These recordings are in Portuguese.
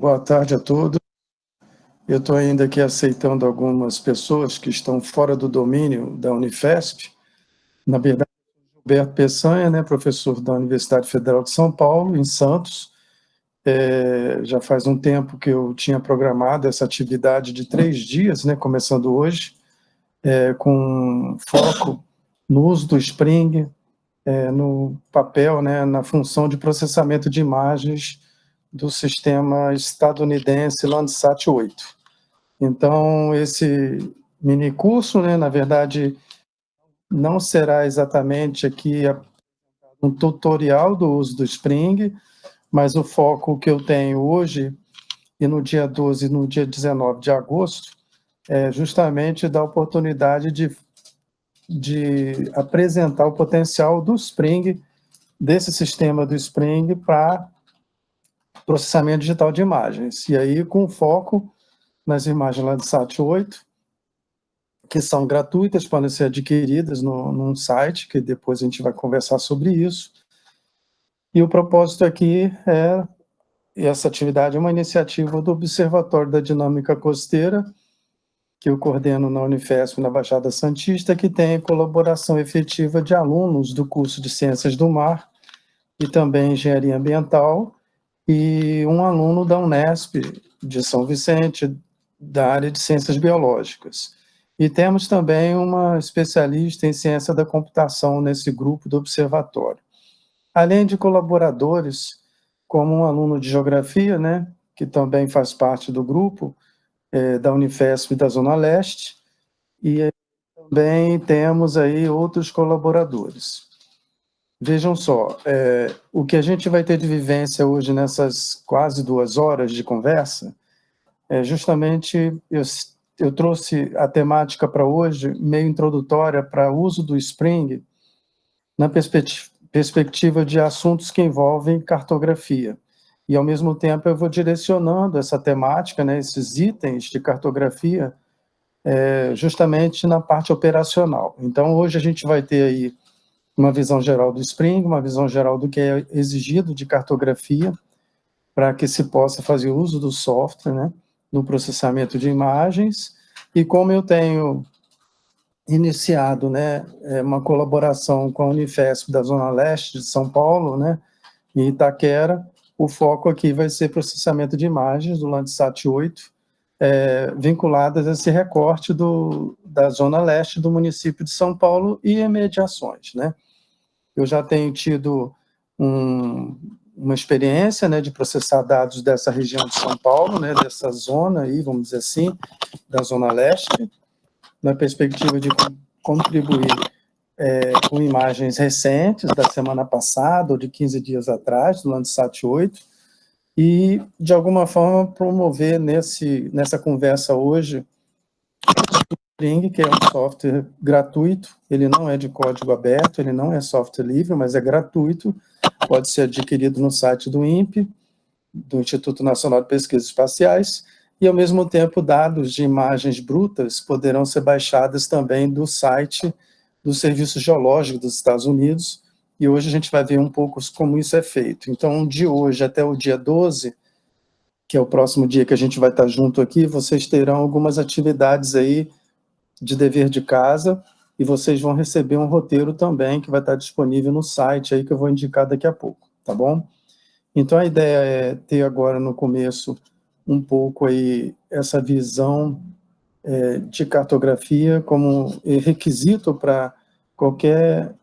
boa tarde a todos. Eu estou ainda aqui aceitando algumas pessoas que estão fora do domínio da Unifesp. Na verdade, Gilberto Peçanha, né, professor da Universidade Federal de São Paulo, em Santos. Já faz um tempo que eu tinha programado essa atividade de 3 dias, né, começando hoje, com foco no uso do Spring, no papel, né, na função de processamento de imagens do sistema estadunidense Landsat 8. Então, esse mini curso, né, na verdade, não será exatamente aqui um tutorial do uso do Spring, mas o foco que eu tenho hoje, e no dia 12 e no dia 19 de agosto, é justamente dar a oportunidade de apresentar o potencial do Spring, desse sistema do Spring, para processamento digital de imagens. E aí, com foco nas imagens Landsat 8, que são gratuitas, podem ser adquiridas num site, que depois a gente vai conversar sobre isso. E o propósito aqui essa atividade é uma iniciativa do Observatório da Dinâmica Costeira, que eu coordeno na Unifesp, na Baixada Santista, que tem colaboração efetiva de alunos do curso de Ciências do Mar e também Engenharia Ambiental, e um aluno da Unesp, de São Vicente, da área de Ciências Biológicas. E temos também uma especialista em Ciência da Computação nesse grupo do Observatório. Além de colaboradores, como um aluno de Geografia, né, que também faz parte do grupo, da Unifesp da Zona Leste, e também temos aí outros colaboradores. Vejam só, o que a gente vai ter de vivência hoje nessas quase 2 horas de conversa, justamente eu trouxe a temática para hoje, meio introdutória para o uso do Spring, na perspectiva de assuntos que envolvem cartografia. E, ao mesmo tempo, eu vou direcionando essa temática, né, esses itens de cartografia, justamente na parte operacional. Então, hoje a gente vai ter aí uma visão geral do Spring, uma visão geral do que é exigido de cartografia, para que se possa fazer uso do software, né, no processamento de imagens, e como eu tenho iniciado, né, uma colaboração com a Unifesp da Zona Leste de São Paulo, né, em Itaquera, o foco aqui vai ser processamento de imagens do Landsat 8, vinculadas a esse recorte da Zona Leste do município de São Paulo e imediações, né. Eu já tenho tido uma experiência, né, de processar dados dessa região de São Paulo, né, dessa zona aí, vamos dizer assim, da Zona Leste, na perspectiva de contribuir com imagens recentes da semana passada ou de 15 dias atrás, do Landsat 8, e, de alguma forma, promover nessa conversa hoje o Spring, que é um software gratuito, ele não é de código aberto, ele não é software livre, mas é gratuito, pode ser adquirido no site do INPE, do Instituto Nacional de Pesquisas Espaciais, e, ao mesmo tempo, dados de imagens brutas poderão ser baixados também do site do Serviço Geológico dos Estados Unidos, e hoje a gente vai ver um pouco como isso é feito. Então, de hoje até o dia 12, que é o próximo dia que a gente vai estar junto aqui, vocês terão algumas atividades aí de dever de casa, e vocês vão receber um roteiro também, que vai estar disponível no site aí, que eu vou indicar daqui a pouco, tá bom? Então, a ideia é ter agora, no começo, um pouco aí essa visão de cartografia como requisito para qualquer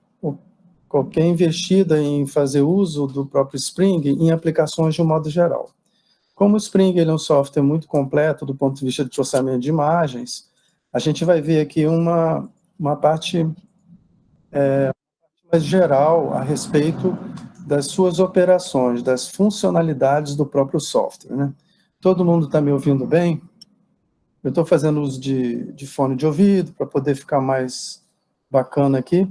investida em fazer uso do próprio Spring em aplicações de um modo geral. Como o Spring ele é um software muito completo do ponto de vista de processamento de imagens, a gente vai ver aqui uma parte mais geral a respeito das suas operações, das funcionalidades do próprio software, né? Todo mundo está me ouvindo bem? Eu estou fazendo uso de fone de ouvido para poder ficar mais bacana aqui,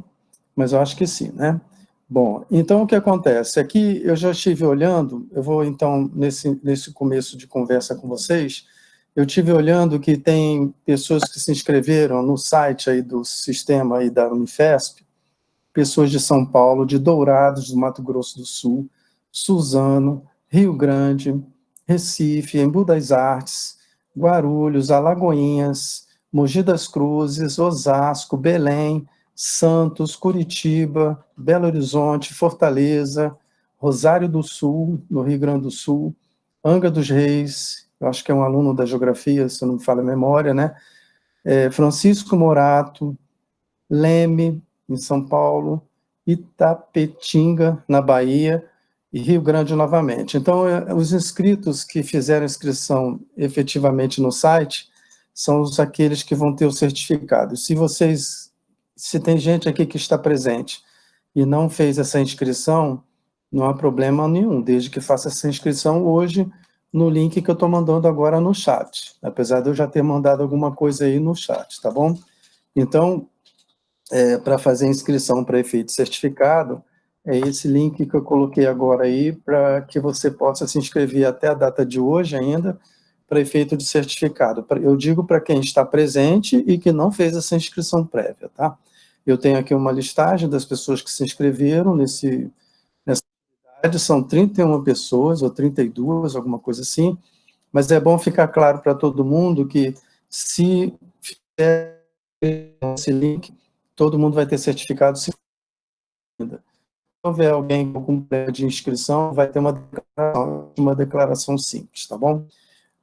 mas eu acho que sim, né? Bom, então o que acontece? Aqui eu já estive olhando, eu vou então, nesse começo de conversa com vocês, eu estive olhando que tem pessoas que se inscreveram no site aí do sistema aí da Unifesp, pessoas de São Paulo, de Dourados, do Mato Grosso do Sul, Suzano, Rio Grande, Recife, Embu das Artes, Guarulhos, Alagoinhas, Mogi das Cruzes, Osasco, Belém, Santos, Curitiba, Belo Horizonte, Fortaleza, Rosário do Sul, no Rio Grande do Sul, Angra dos Reis, eu acho que é um aluno da geografia, se eu não me falha a memória, né? Francisco Morato, Leme, em São Paulo, Itapetinga, na Bahia, e Rio Grande novamente. Então, os inscritos que fizeram inscrição efetivamente no site são aqueles que vão ter o certificado. Se tem gente aqui que está presente e não fez essa inscrição, não há problema nenhum, desde que faça essa inscrição hoje no link que eu estou mandando agora no chat, apesar de eu já ter mandado alguma coisa aí no chat, tá bom? Então, para fazer inscrição para efeito certificado, é esse link que eu coloquei agora aí, para que você possa se inscrever até a data de hoje ainda, para efeito de certificado. Eu digo para quem está presente e que não fez essa inscrição prévia, tá? Eu tenho aqui uma listagem das pessoas que se inscreveram nessa atividade, são 31 pessoas, ou 32, alguma coisa assim, mas é bom ficar claro para todo mundo que, se fizer esse link, todo mundo vai ter certificado. Se houver alguém com problema de inscrição, vai ter uma declaração simples, tá bom?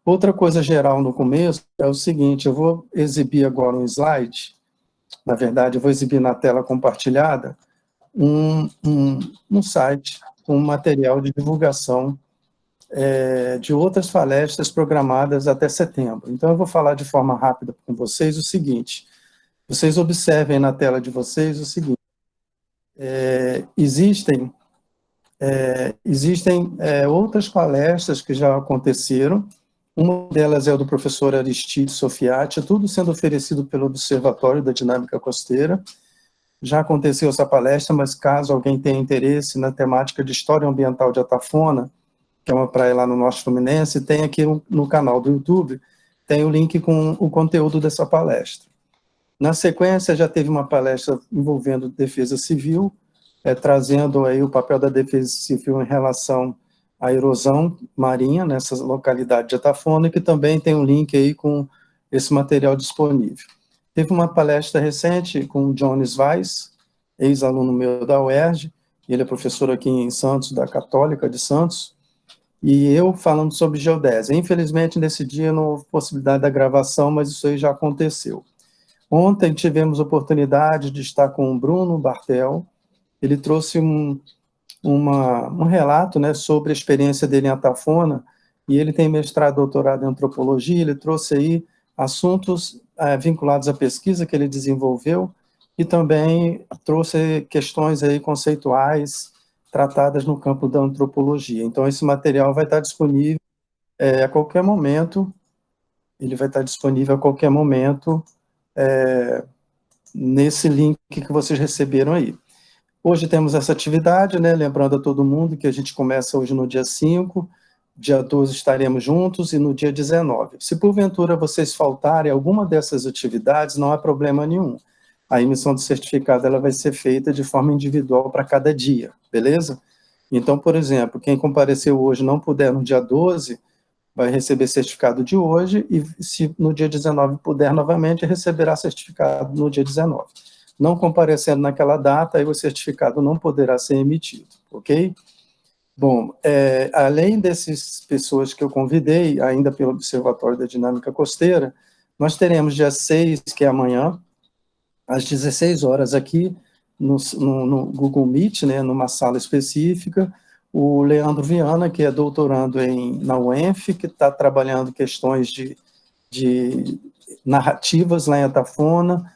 Outra coisa geral no começo é o seguinte: eu vou exibir agora um slide, na verdade, eu vou exibir na tela compartilhada um site com material de divulgação de outras palestras programadas até setembro. Então, eu vou falar de forma rápida com vocês o seguinte: vocês observem na tela de vocês o seguinte: existem outras palestras que já aconteceram. Uma delas é a do professor Aristide Sofiati, tudo sendo oferecido pelo Observatório da Dinâmica Costeira. Já aconteceu essa palestra, mas caso alguém tenha interesse na temática de História Ambiental de Atafona, que é uma praia lá no Norte Fluminense, tem aqui no canal do YouTube, tem o link com o conteúdo dessa palestra. Na sequência, já teve uma palestra envolvendo defesa civil, trazendo aí o papel da defesa civil em relação à erosão marinha nessa localidade de Atafona, que também tem um link aí com esse material disponível. Teve uma palestra recente com o Jones Weiss, ex-aluno meu da UERJ, ele é professor aqui em Santos, da Católica de Santos, e eu falando sobre geodésia. Infelizmente, nesse dia não houve possibilidade da gravação, mas isso aí já aconteceu. Ontem tivemos oportunidade de estar com o Bruno Bartel. Ele trouxe um relato, né, sobre a experiência dele em Atafona, e ele tem mestrado, doutorado em antropologia. Ele trouxe aí assuntos vinculados à pesquisa que ele desenvolveu, e também trouxe questões aí conceituais tratadas no campo da antropologia. Então, esse material vai estar disponível a qualquer momento, ele vai estar disponível a qualquer momento nesse link que vocês receberam aí. Hoje temos essa atividade, né, lembrando a todo mundo que a gente começa hoje no dia 5, dia 12 estaremos juntos, e no dia 19. Se porventura vocês faltarem alguma dessas atividades, não há problema nenhum. A emissão do certificado ela vai ser feita de forma individual para cada dia, beleza? Então, por exemplo, quem compareceu hoje não puder no dia 12, vai receber certificado de hoje, e se no dia 19 puder novamente, receberá certificado no dia 19. Não comparecendo naquela data, aí o certificado não poderá ser emitido, ok? Bom, além dessas pessoas que eu convidei, ainda pelo Observatório da Dinâmica Costeira, nós teremos dia 6, que é amanhã, às 16 horas aqui, no Google Meet, né, numa sala específica, o Leandro Viana, que é doutorando na UENF, que está trabalhando questões de narrativas lá em Atafona,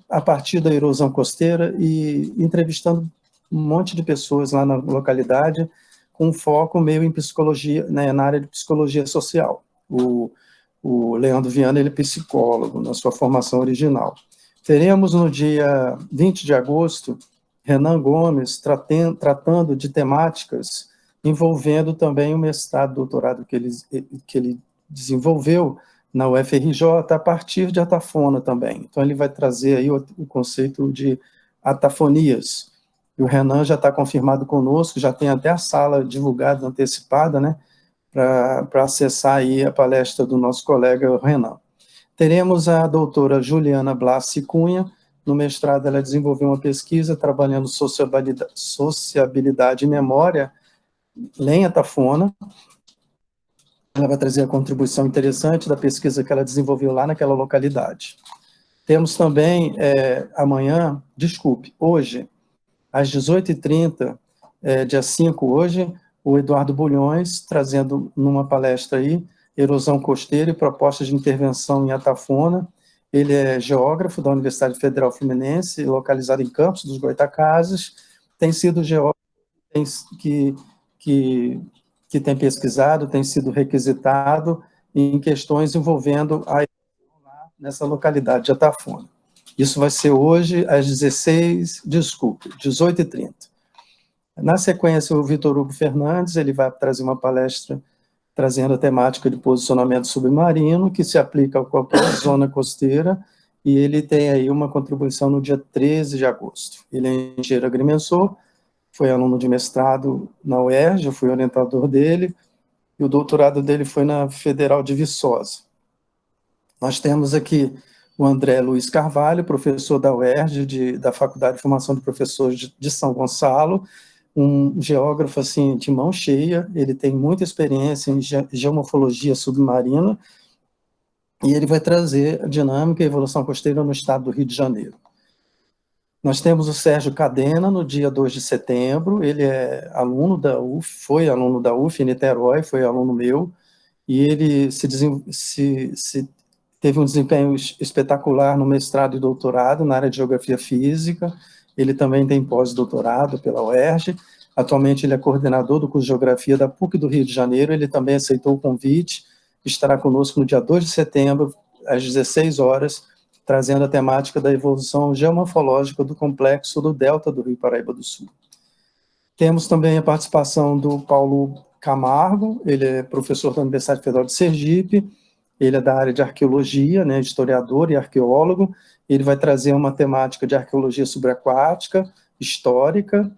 a partir da erosão costeira, e entrevistando um monte de pessoas lá na localidade, com foco meio em psicologia, né, na área de psicologia social. O Leandro Viana, ele é psicólogo, na sua formação original. Teremos no dia 20 de agosto, Renan Gomes, tratando de temáticas envolvendo também o mestrado, doutorado que ele desenvolveu na UFRJ, a partir de Atafona também. Então, ele vai trazer aí o conceito de atafonias. E o Renan já está confirmado conosco, já tem até a sala divulgada, antecipada, né? para acessar aí a palestra do nosso colega Renan. Teremos a doutora Juliana Blassi Cunha. No mestrado, ela desenvolveu uma pesquisa trabalhando sociabilidade e memória em Atafona. Ela vai trazer a contribuição interessante da pesquisa que ela desenvolveu lá naquela localidade. Temos também, hoje, às 18h30, dia 5 hoje, o Eduardo Bulhões, trazendo numa palestra aí, erosão costeira e propostas de intervenção em Atafona. Ele é geógrafo da Universidade Federal Fluminense, localizado em Campos dos Goytacazes, tem sido geógrafo que tem pesquisado, tem sido requisitado em questões envolvendo a nessa localidade de Atafona. Isso vai ser hoje às 18h30. Na sequência, o Vitor Hugo Fernandes, ele vai trazer uma palestra trazendo a temática de posicionamento submarino, que se aplica a qualquer zona costeira, e ele tem aí uma contribuição no dia 13 de agosto. Ele é engenheiro agrimensor, foi aluno de mestrado na UERJ, eu fui orientador dele, e o doutorado dele foi na Federal de Viçosa. Nós temos aqui o André Luiz Carvalho, professor da UERJ, da Faculdade de Formação de Professores de São Gonçalo, um geógrafo assim, de mão cheia, ele tem muita experiência em geomorfologia submarina, e ele vai trazer a dinâmica e evolução costeira no estado do Rio de Janeiro. Nós temos o Sérgio Cadena, no dia 2 de setembro, ele é aluno da UF, foi aluno da UF em Niterói, foi aluno meu, e ele teve um desempenho espetacular no mestrado e doutorado na área de geografia física. Ele também tem pós-doutorado pela UERJ. Atualmente ele é coordenador do curso de geografia da PUC do Rio de Janeiro. Ele também aceitou o convite, estará conosco no dia 2 de setembro, às 16 horas, trazendo a temática da evolução geomorfológica do complexo do Delta do Rio Paraíba do Sul. Temos também a participação do Paulo Camargo, ele é professor da Universidade Federal de Sergipe, ele é da área de arqueologia, né, historiador e arqueólogo. Ele vai trazer uma temática de arqueologia subaquática, histórica,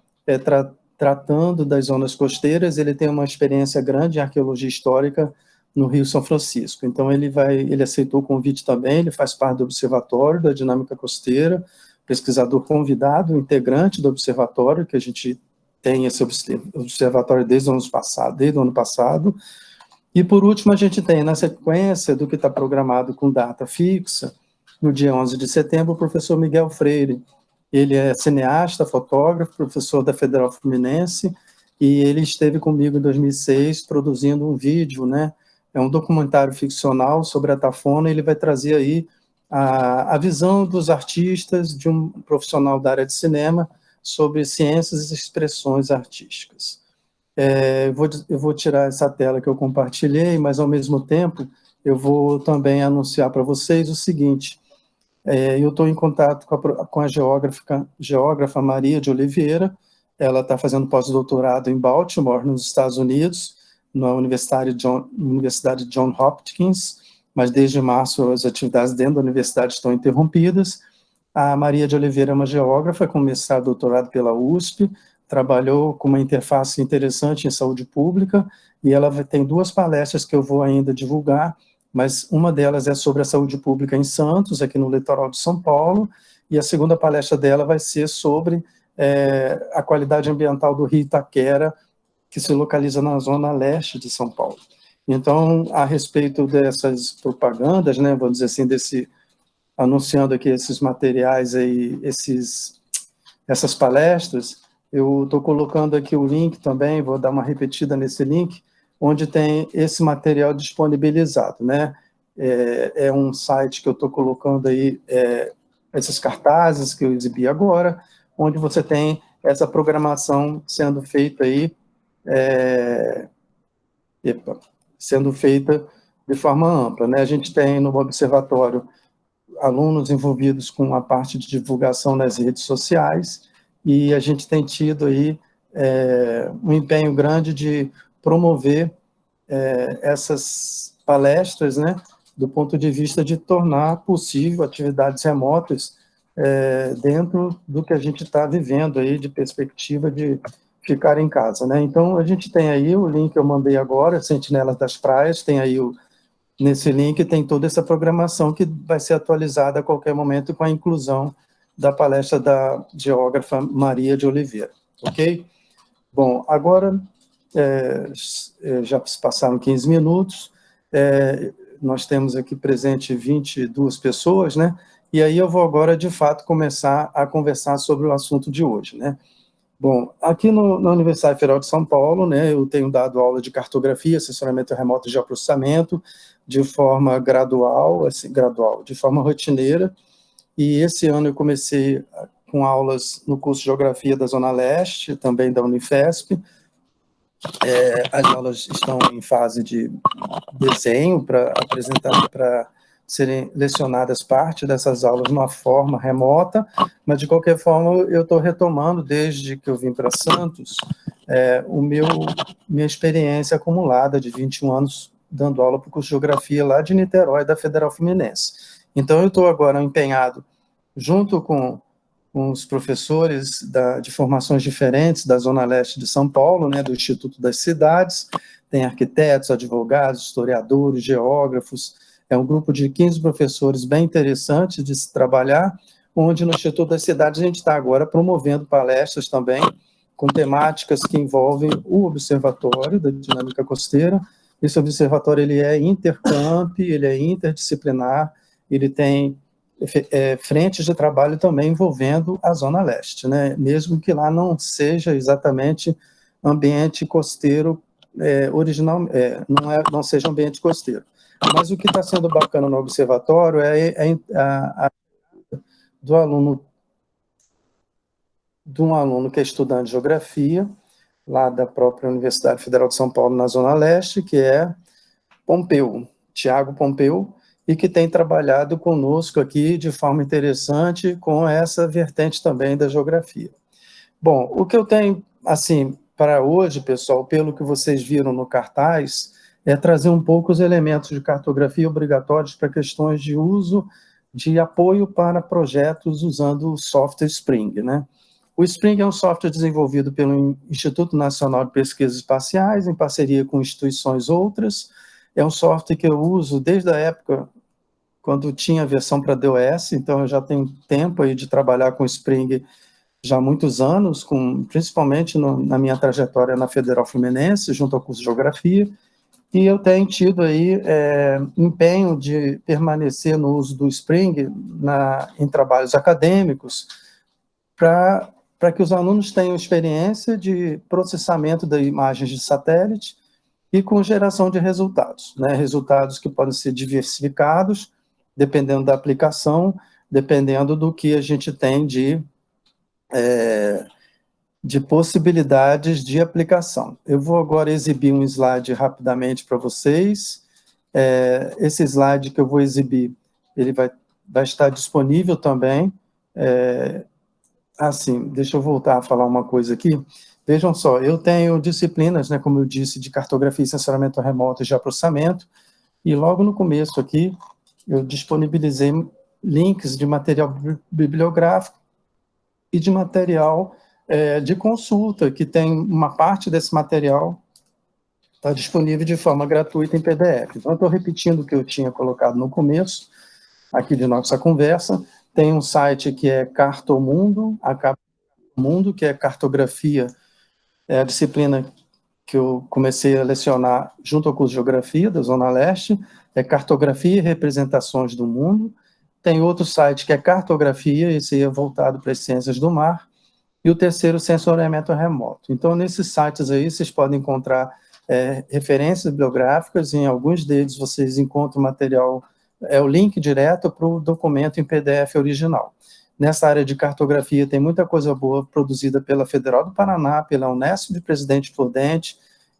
tratando das zonas costeiras. Ele tem uma experiência grande em arqueologia histórica no Rio São Francisco. Então, ele aceitou o convite também, ele faz parte do Observatório da Dinâmica Costeira, pesquisador convidado, integrante do Observatório, que a gente tem esse observatório desde o ano passado. E, por último, a gente tem, na sequência do que está programado com data fixa, no dia 11 de setembro, o professor Miguel Freire. Ele é cineasta, fotógrafo, professor da Federal Fluminense, e ele esteve comigo em 2006 produzindo um vídeo, né? É um documentário ficcional sobre a Atafona, e ele vai trazer aí a visão dos artistas, de um profissional da área de cinema, sobre ciências e expressões artísticas. Eu vou tirar essa tela que eu compartilhei, mas, ao mesmo tempo, eu vou também anunciar para vocês o seguinte: eu estou em contato com a geógrafa Maria de Oliveira. Ela está fazendo pós-doutorado em Baltimore, nos Estados Unidos, na Universidade Johns Hopkins, mas desde março as atividades dentro da universidade estão interrompidas. A Maria de Oliveira é uma geógrafa com mestrado e doutorado pela USP, trabalhou com uma interface interessante em saúde pública, e ela tem 2 palestras que eu vou ainda divulgar, mas uma delas é sobre a saúde pública em Santos, aqui no litoral de São Paulo, e a segunda palestra dela vai ser sobre a qualidade ambiental do Rio Itaquera, que se localiza na zona leste de São Paulo. Então, a respeito dessas propagandas, né, vamos dizer assim, anunciando aqui esses materiais aí, essas palestras, eu estou colocando aqui o link também, vou dar uma repetida nesse link, onde tem esse material disponibilizado, né? É um site que eu estou colocando aí, esses cartazes que eu exibi agora, onde você tem essa programação sendo feita aí, sendo feita de forma ampla, né? A gente tem no observatório alunos envolvidos com a parte de divulgação nas redes sociais, e a gente tem tido aí um empenho grande de promover essas palestras, né, do ponto de vista de tornar possível atividades remotas dentro do que a gente está vivendo aí de perspectiva de ficar em casa, né? Então, a gente tem aí o link que eu mandei agora, Sentinelas das Praias, tem aí nesse link tem toda essa programação que vai ser atualizada a qualquer momento com a inclusão da palestra da geógrafa Maria de Oliveira, ok? Bom, agora, já se passaram 15 minutos, nós temos aqui presente 22 pessoas, né? E aí eu vou agora, de fato, começar a conversar sobre o assunto de hoje, né? Bom, aqui na Universidade Federal de São Paulo, né, eu tenho dado aula de cartografia, assessoramento remoto de processamento, de forma gradual, de forma rotineira, e esse ano eu comecei com aulas no curso de Geografia da Zona Leste, também da Unifesp. As aulas estão em fase de desenho para apresentar, para serem lecionadas parte dessas aulas numa forma remota, mas de qualquer forma eu estou retomando desde que eu vim para Santos minha experiência acumulada de 21 anos dando aula para o curso de Geografia lá de Niterói, da Federal Fluminense. Então eu estou agora empenhado, junto com os professores de formações diferentes da Zona Leste de São Paulo, né, do Instituto das Cidades, tem arquitetos, advogados, historiadores, geógrafos, é um grupo de 15 professores bem interessantes de se trabalhar, onde no Instituto das Cidades a gente está agora promovendo palestras também, com temáticas que envolvem o Observatório da Dinâmica Costeira. Esse observatório ele é intercamp, ele é interdisciplinar, ele tem frentes de trabalho também envolvendo a Zona Leste, né? Mesmo que lá não seja exatamente ambiente costeiro original, não seja ambiente costeiro. Mas o que está sendo bacana no observatório do aluno, de um aluno que é estudante de geografia, lá da própria Universidade Federal de São Paulo, na Zona Leste, que é Pompeu, Tiago Pompeu, e que tem trabalhado conosco aqui de forma interessante com essa vertente também da geografia. Bom, o que eu tenho, assim, para hoje, pessoal, pelo que vocês viram no cartaz, é trazer um pouco os elementos de cartografia obrigatórios para questões de uso de apoio para projetos usando o software Spring, né? O Spring é um software desenvolvido pelo Instituto Nacional de Pesquisas Espaciais, em parceria com instituições outras. É um software que eu uso desde a época quando tinha a versão para DOS, então eu já tenho tempo aí de trabalhar com Spring já há muitos anos, principalmente na minha trajetória na Federal Fluminense, junto ao curso de Geografia, e eu tenho tido aí empenho de permanecer no uso do Spring em trabalhos acadêmicos, para que os alunos tenham experiência de processamento de imagens de satélite e com geração de resultados, né? Resultados que podem ser diversificados, dependendo da aplicação, dependendo do que a gente tem de possibilidades de aplicação. Eu vou agora exibir um slide rapidamente para vocês. Esse slide que eu vou exibir, ele vai estar disponível também. Assim, deixa eu voltar a falar uma coisa aqui. Vejam só, eu tenho disciplinas, né, como eu disse, de cartografia e sensoramento remoto e de processamento, e logo no começo aqui, eu disponibilizei links de material bibliográfico e de material de consulta, que tem uma parte desse material está disponível de forma gratuita em PDF. Então, eu estou repetindo o que eu tinha colocado no começo, aqui de nossa conversa. Tem um site que é Cartomundo, Mundo, que é cartografia, é a disciplina que eu comecei a lecionar junto ao curso de Geografia da Zona Leste, é Cartografia e Representações do Mundo. Tem outro site que é Cartografia, esse é voltado para as ciências do mar, e o terceiro, Sensoriamento Remoto. Então, nesses sites aí, vocês podem encontrar referências bibliográficas, em alguns deles vocês encontram material, o link direto para o documento em PDF original. Nessa área de cartografia tem muita coisa boa produzida pela Federal do Paraná, pela Unesp de Presidente Prudente,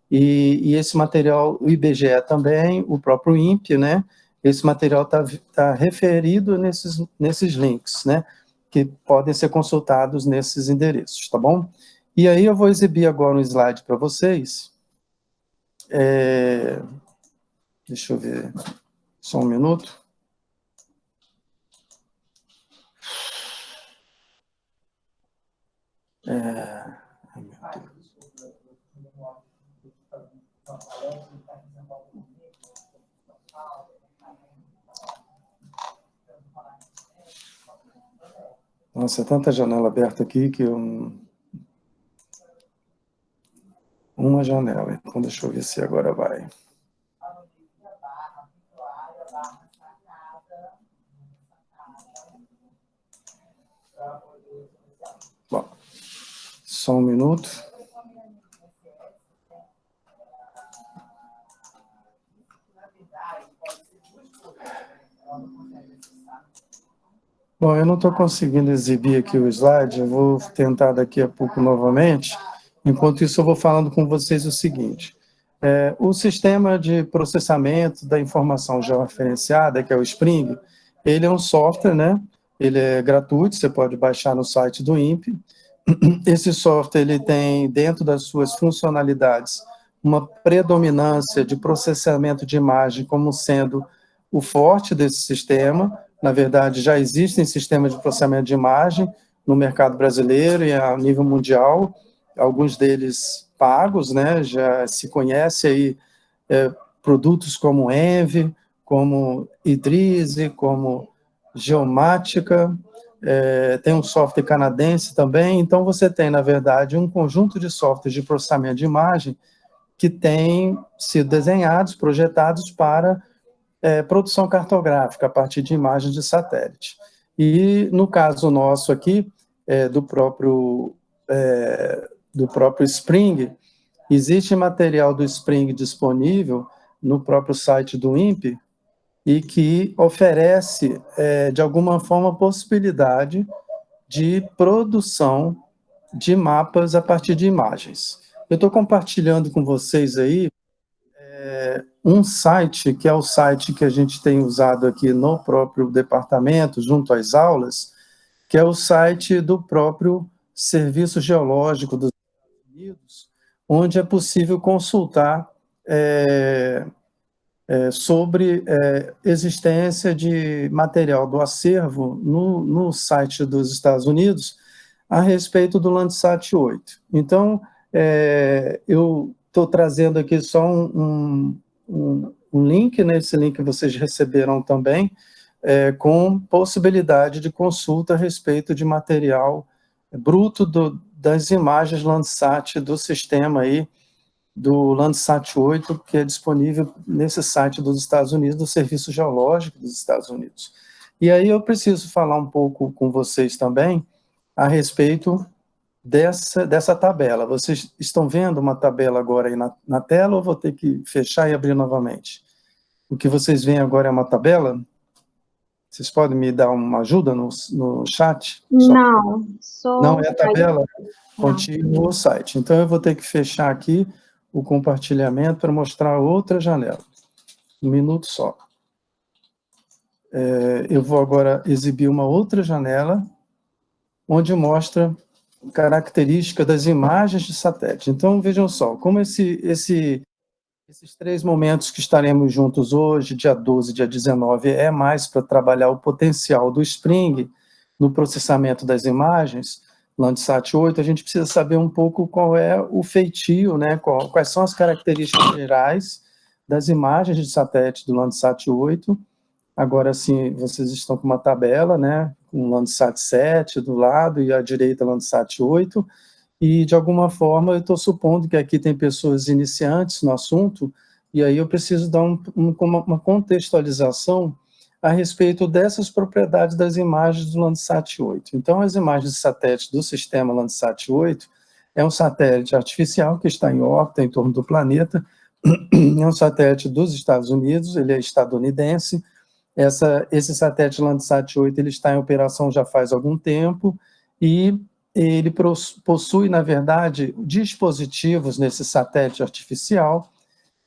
e esse material, o IBGE também, o próprio INPE, né? Esse material tá referido nesses links, né? Que podem ser consultados nesses endereços, tá bom? E aí eu vou exibir agora um slide para vocês. Deixa eu ver, só um minuto. Ai, meu Deus. Nossa, é tanta janela aberta aqui que eu... Uma janela, então deixa eu ver se agora vai. Bom, só um minuto. Bom, eu não estou conseguindo exibir aqui o slide, eu vou tentar daqui a pouco novamente. Enquanto isso, eu vou falando com vocês o seguinte. O sistema de processamento da informação georreferenciada, que é o Spring, ele é um software, né? Ele é gratuito, você pode baixar no site do INPE. Esse software ele tem, dentro das suas funcionalidades, uma predominância de processamento de imagem como sendo o forte desse sistema. Na verdade, já existem sistemas de processamento de imagem no mercado brasileiro e a nível mundial, alguns deles pagos, né? Já se conhece aí produtos como Envy, como Idrizi, como Geomática, tem um software canadense também. Então, você tem, na verdade, um conjunto de softwares de processamento de imagem que têm sido desenhados, projetados para produção cartográfica a partir de imagens de satélite. E, no caso nosso aqui, do próprio Spring, existe material do Spring disponível no próprio site do INPE e que oferece, de alguma forma, a possibilidade de produção de mapas a partir de imagens. Eu estou compartilhando com vocês aí um site, que é o site que a gente tem usado aqui no próprio departamento, junto às aulas, que é o site do próprio Serviço Geológico dos Estados Unidos, onde é possível consultar sobre existência de material do acervo no site dos Estados Unidos a respeito do Landsat 8. Então, eu estou trazendo aqui só um link, né, esse link vocês receberam também, com possibilidade de consulta a respeito de material bruto das imagens Landsat do sistema aí, do Landsat 8, que é disponível nesse site dos Estados Unidos, do Serviço Geológico dos Estados Unidos. E aí eu preciso falar um pouco com vocês também a respeito dessa tabela. Vocês estão vendo uma tabela agora aí na tela, ou vou ter que fechar e abrir novamente? O que vocês veem agora é uma tabela? Vocês podem me dar uma ajuda no chat? Não, Não é a tabela contínua o site. Então, eu vou ter que fechar aqui o compartilhamento para mostrar outra janela. Um minuto só. Eu vou agora exibir uma outra janela, onde mostra característica das imagens de satélite. Então, vejam só, como esses 3 momentos que estaremos juntos hoje, dia 12 e dia 19, é mais para trabalhar o potencial do Spring no processamento das imagens, Landsat 8, a gente precisa saber um pouco qual é o feitio, né, quais são as características gerais das imagens de satélite do Landsat 8. Agora sim, vocês estão com uma tabela, né, com o Landsat 7 do lado e à direita Landsat 8, e de alguma forma eu estou supondo que aqui tem pessoas iniciantes no assunto, e aí eu preciso dar uma contextualização a respeito dessas propriedades das imagens do Landsat 8. Então, as imagens de satélite do sistema Landsat 8 é um satélite artificial que está em órbita em torno do planeta, é um satélite dos Estados Unidos, ele é estadunidense. Esse satélite Landsat 8 ele está em operação já faz algum tempo, e ele possui, na verdade, dispositivos nesse satélite artificial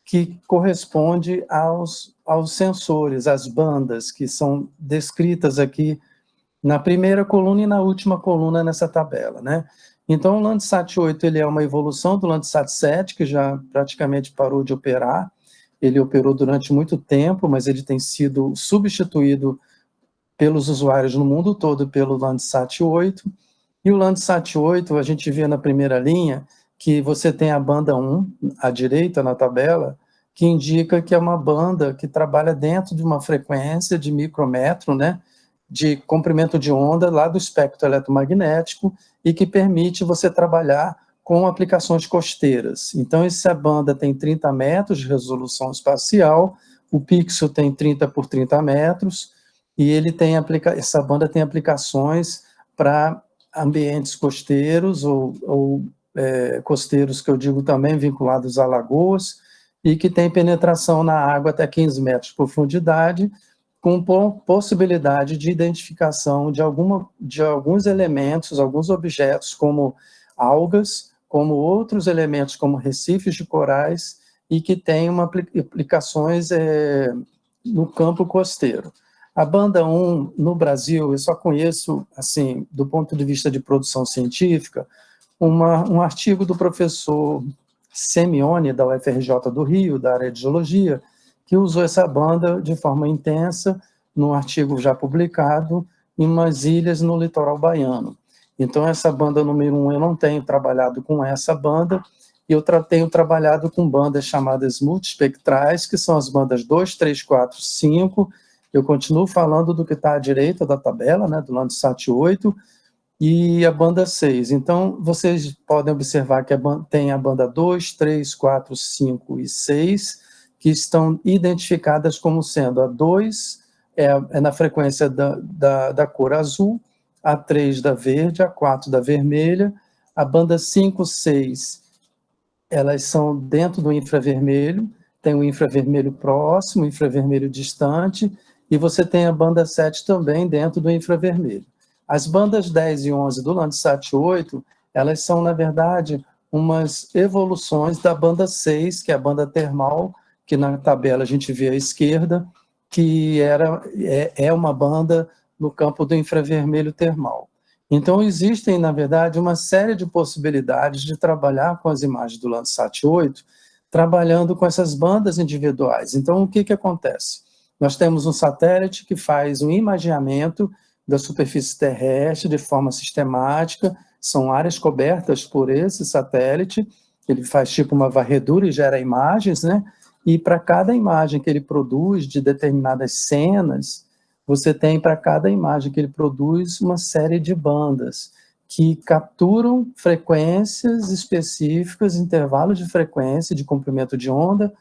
que corresponde aos sensores, às bandas, que são descritas aqui na primeira coluna e na última coluna nessa tabela, né? Então, o Landsat 8 ele é uma evolução do Landsat 7, que já praticamente parou de operar. Ele operou durante muito tempo, mas ele tem sido substituído pelos usuários no mundo todo pelo Landsat 8. E o Landsat 8, a gente vê na primeira linha, que você tem a banda 1, à direita na tabela, que indica que é uma banda que trabalha dentro de uma frequência de micrometro, né, de comprimento de onda lá do espectro eletromagnético e que permite você trabalhar com aplicações costeiras. Então, essa banda tem 30 metros de resolução espacial, o pixel tem 30 por 30 metros, e ele tem essa banda tem aplicações para ambientes costeiros ou costeiros, que eu digo também vinculados a lagoas, e que tem penetração na água até 15 metros de profundidade, com possibilidade de identificação de alguns elementos, alguns objetos, como algas, como outros elementos, como recifes de corais, e que tem aplicações no campo costeiro. A banda 1, no Brasil, eu só conheço, assim, do ponto de vista de produção científica, um artigo do professor Semione, da UFRJ do Rio, da área de geologia, que usou essa banda de forma intensa, num artigo já publicado, em umas ilhas no litoral baiano. Então, essa banda número 1, eu não tenho trabalhado com essa banda, e eu tenho trabalhado com bandas chamadas multiespectrais, que são as bandas 2, 3, 4, 5, eu continuo falando do que está à direita da tabela, né, do Landsat 8, e a banda 6. Então, vocês podem observar que tem a banda 2, 3, 4, 5 e 6, que estão identificadas como sendo a 2 é na frequência da cor azul, a 3 da verde, a 4 da vermelha, a banda 5, 6, elas são dentro do infravermelho, tem o infravermelho próximo, o infravermelho distante, e você tem a banda 7 também dentro do infravermelho. As bandas 10 e 11 do Landsat 8, elas são, na verdade, umas evoluções da banda 6, que é a banda termal, que na tabela a gente vê à esquerda, que é uma banda no campo do infravermelho termal. Então, existem, na verdade, uma série de possibilidades de trabalhar com as imagens do Landsat 8, trabalhando com essas bandas individuais. Então, o que acontece? Nós temos um satélite que faz um imageamento da superfície terrestre de forma sistemática, são áreas cobertas por esse satélite, ele faz tipo uma varredura e gera imagens, né? E para cada imagem que ele produz de determinadas cenas, você tem para cada imagem que ele produz uma série de bandas que capturam frequências específicas, intervalos de frequência, de comprimento de onda,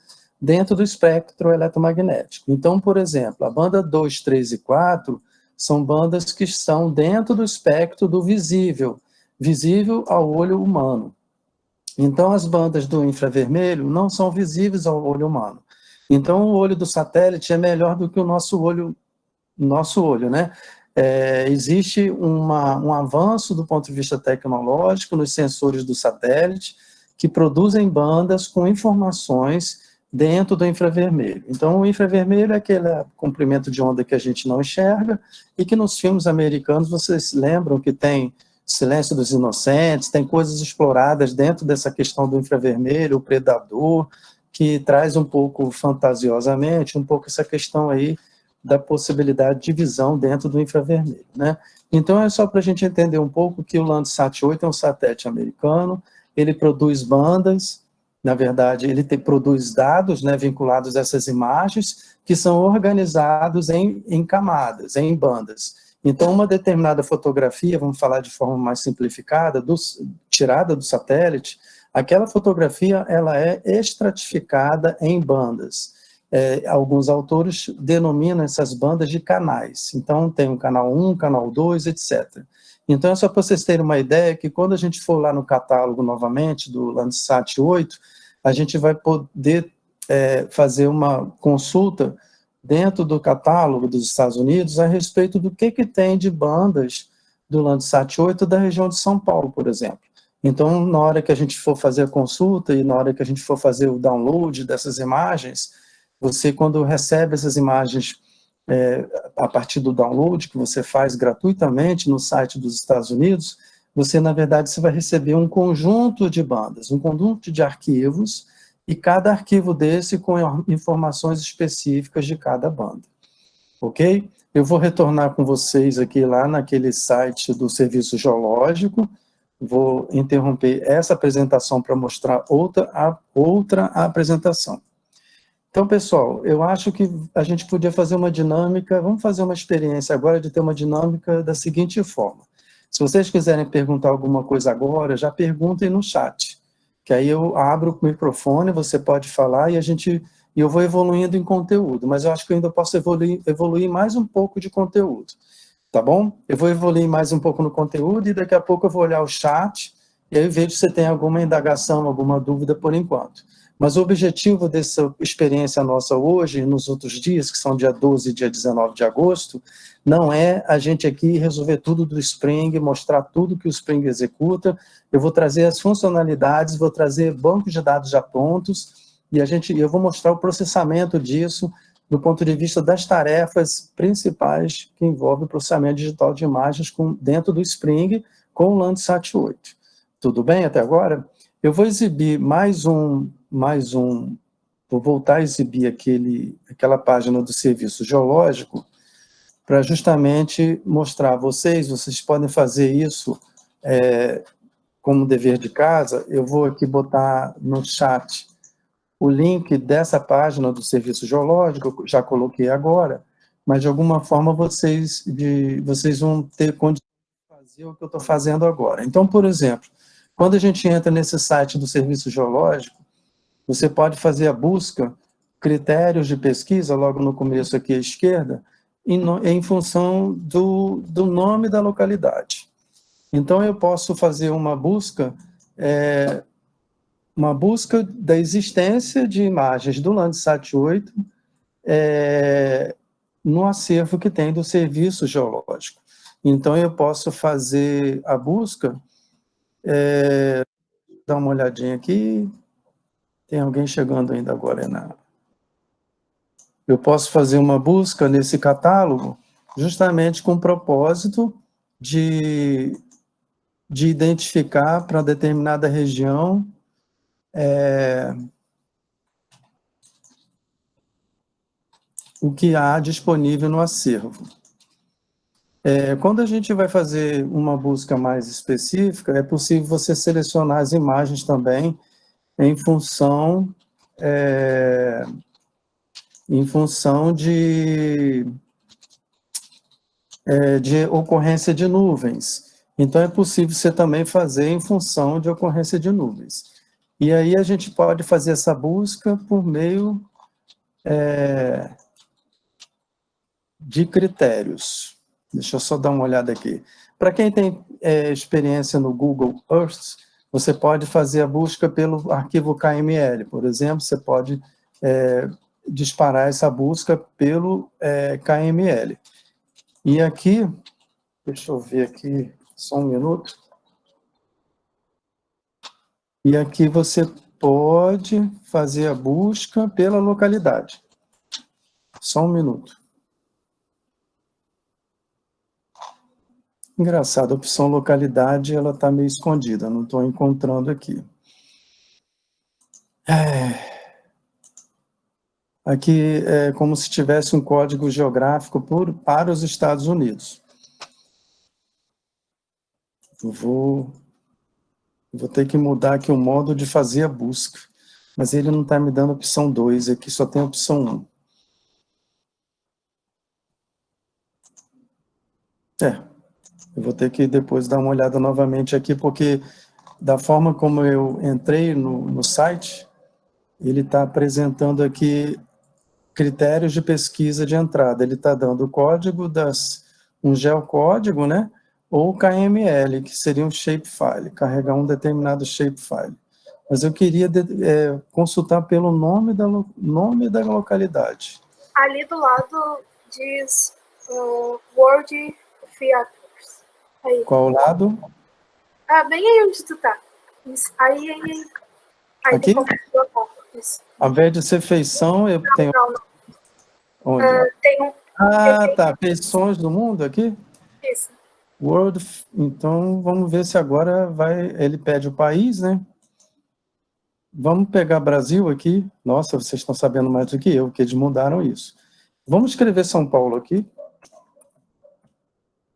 dentro do espectro eletromagnético. Então, por exemplo, a banda 2, 3 e 4 são bandas que estão dentro do espectro do visível, visível ao olho humano. Então, as bandas do infravermelho não são visíveis ao olho humano. Então, o olho do satélite é melhor do que o nosso olho, né? Existe um avanço do ponto de vista tecnológico nos sensores do satélite que produzem bandas com informações dentro do infravermelho. Então, o infravermelho é aquele comprimento de onda que a gente não enxerga e que nos filmes americanos vocês lembram que tem Silêncio dos Inocentes, tem coisas exploradas dentro dessa questão do infravermelho, o predador, que traz um pouco fantasiosamente, um pouco essa questão aí da possibilidade de visão dentro do infravermelho, né? Então, é só para a gente entender um pouco que o Landsat 8 é um satélite americano, ele produz bandas, na verdade, ele produz dados, né, vinculados a essas imagens, que são organizados em camadas, em bandas. Então, uma determinada fotografia, vamos falar de forma mais simplificada, tirada do satélite, aquela fotografia ela é estratificada em bandas. Alguns autores denominam essas bandas de canais. Então, tem o canal 1, canal 2, etc. Então, é só para vocês terem uma ideia que quando a gente for lá no catálogo novamente do Landsat 8, a gente vai poder fazer uma consulta dentro do catálogo dos Estados Unidos a respeito do que tem de bandas do Landsat 8 da região de São Paulo, por exemplo. Então, na hora que a gente for fazer a consulta e na hora que a gente for fazer o download dessas imagens, você, quando recebe essas imagens a partir do download que você faz gratuitamente no site dos Estados Unidos, você, na verdade, você vai receber um conjunto de bandas, um conjunto de arquivos, e cada arquivo desse com informações específicas de cada banda. Ok? Eu vou retornar com vocês aqui lá naquele site do Serviço Geológico, Vou interromper essa apresentação para mostrar outra apresentação. Então, pessoal, eu acho que a gente podia fazer uma dinâmica, vamos fazer uma experiência agora de ter uma dinâmica da seguinte forma. Se vocês quiserem perguntar alguma coisa agora, já perguntem no chat, que aí eu abro o microfone, você pode falar e eu vou evoluindo em conteúdo, mas eu acho que eu ainda posso evoluir mais um pouco de conteúdo. Tá bom? Eu vou evoluir mais um pouco no conteúdo e daqui a pouco eu vou olhar o chat e aí eu vejo se tem alguma indagação, alguma dúvida por enquanto. Mas o objetivo dessa experiência nossa hoje e nos outros dias, que são dia 12 e dia 19 de agosto, não é a gente aqui resolver tudo do Spring, mostrar tudo que o Spring executa. Eu vou trazer as funcionalidades, vou trazer bancos de dados já prontos e eu vou mostrar o processamento disso do ponto de vista das tarefas principais que envolvem o processamento digital de imagens dentro do Spring com o Landsat 8. Tudo bem até agora? Eu vou exibir vou voltar a exibir aquela página do serviço geológico para justamente mostrar a vocês podem fazer isso como dever de casa. Eu vou aqui botar no chat o link dessa página do Serviço Geológico, eu já coloquei agora, mas de alguma forma vocês vão ter condição de fazer o que eu estou fazendo agora. Então, por exemplo, quando a gente entra nesse site do Serviço Geológico, você pode fazer a busca, critérios de pesquisa, logo no começo aqui à esquerda, em função do nome da localidade. Então, eu posso fazer uma busca da existência de imagens do Landsat 8 no acervo que tem do Serviço Geológico. Então, eu posso fazer a busca, dar uma olhadinha aqui, tem alguém chegando ainda agora, Eu posso fazer uma busca nesse catálogo justamente com o propósito de identificar para determinada região o que há disponível no acervo. Quando a gente vai fazer uma busca mais específica, é possível você selecionar as imagens também em função de ocorrência de nuvens. Então, é possível você também fazer em função de ocorrência de nuvens. E aí a gente pode fazer essa busca por meio de critérios. Deixa eu só dar uma olhada aqui. Para quem tem experiência no Google Earth, você pode fazer a busca pelo arquivo KML, por exemplo, você pode disparar essa busca pelo KML. E aqui, deixa eu ver aqui, só um minuto. E aqui você pode fazer a busca pela localidade. Só um minuto. Engraçado, a opção localidade, ela está meio escondida, não estou encontrando aqui. Aqui é como se tivesse um código geográfico para os Estados Unidos. Vou ter que mudar aqui o modo de fazer a busca, mas ele não está me dando a opção 2, aqui só tem a opção 1. Eu vou ter que depois dar uma olhada novamente aqui, porque da forma como eu entrei no site, ele está apresentando aqui critérios de pesquisa de entrada. Ele está dando o código um geocódigo, né? Ou KML, que seria um shapefile, carregar um determinado shapefile. Mas eu queria consultar pelo nome da localidade. Ali do lado diz World Theaters. Aí. Qual lado? Bem aí onde tu tá. Isso. Aí. Aqui? Ao invés de ser feição, eu tenho... Não. Onde? Tem um... Tá. Feições do mundo aqui? Isso. World, então vamos ver se agora ele pede o país, né? Vamos pegar Brasil aqui. Nossa, vocês estão sabendo mais do que eu, porque eles mudaram isso. Vamos escrever São Paulo aqui.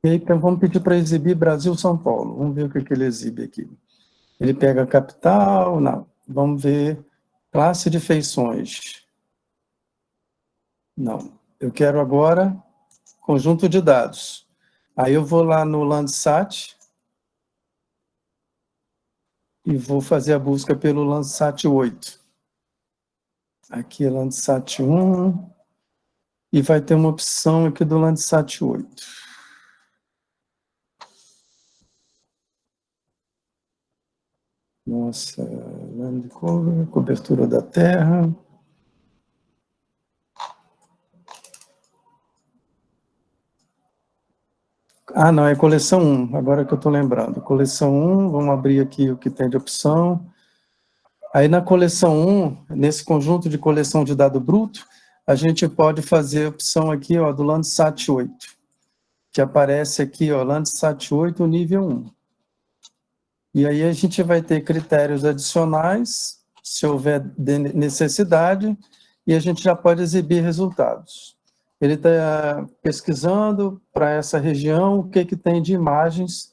E aí, então, vamos pedir para exibir Brasil-São Paulo. Vamos ver o que ele exibe aqui. Ele pega a capital, não. Vamos ver classe de feições. Não. Eu quero agora conjunto de dados. Aí eu vou lá no Landsat e vou fazer a busca pelo Landsat 8. Aqui é Landsat 1 e vai ter uma opção aqui do Landsat 8. Nossa, land cover, cobertura da Terra. Ah, não, é coleção 1, agora que eu estou lembrando. Coleção 1, vamos abrir aqui o que tem de opção. Aí na coleção 1, nesse conjunto de coleção de dado bruto, a gente pode fazer a opção aqui, ó, do Landsat 8, que aparece aqui, ó, Landsat 8 nível 1. E aí a gente vai ter critérios adicionais, se houver necessidade, e a gente já pode exibir resultados. Ele está pesquisando para essa região o que tem de imagens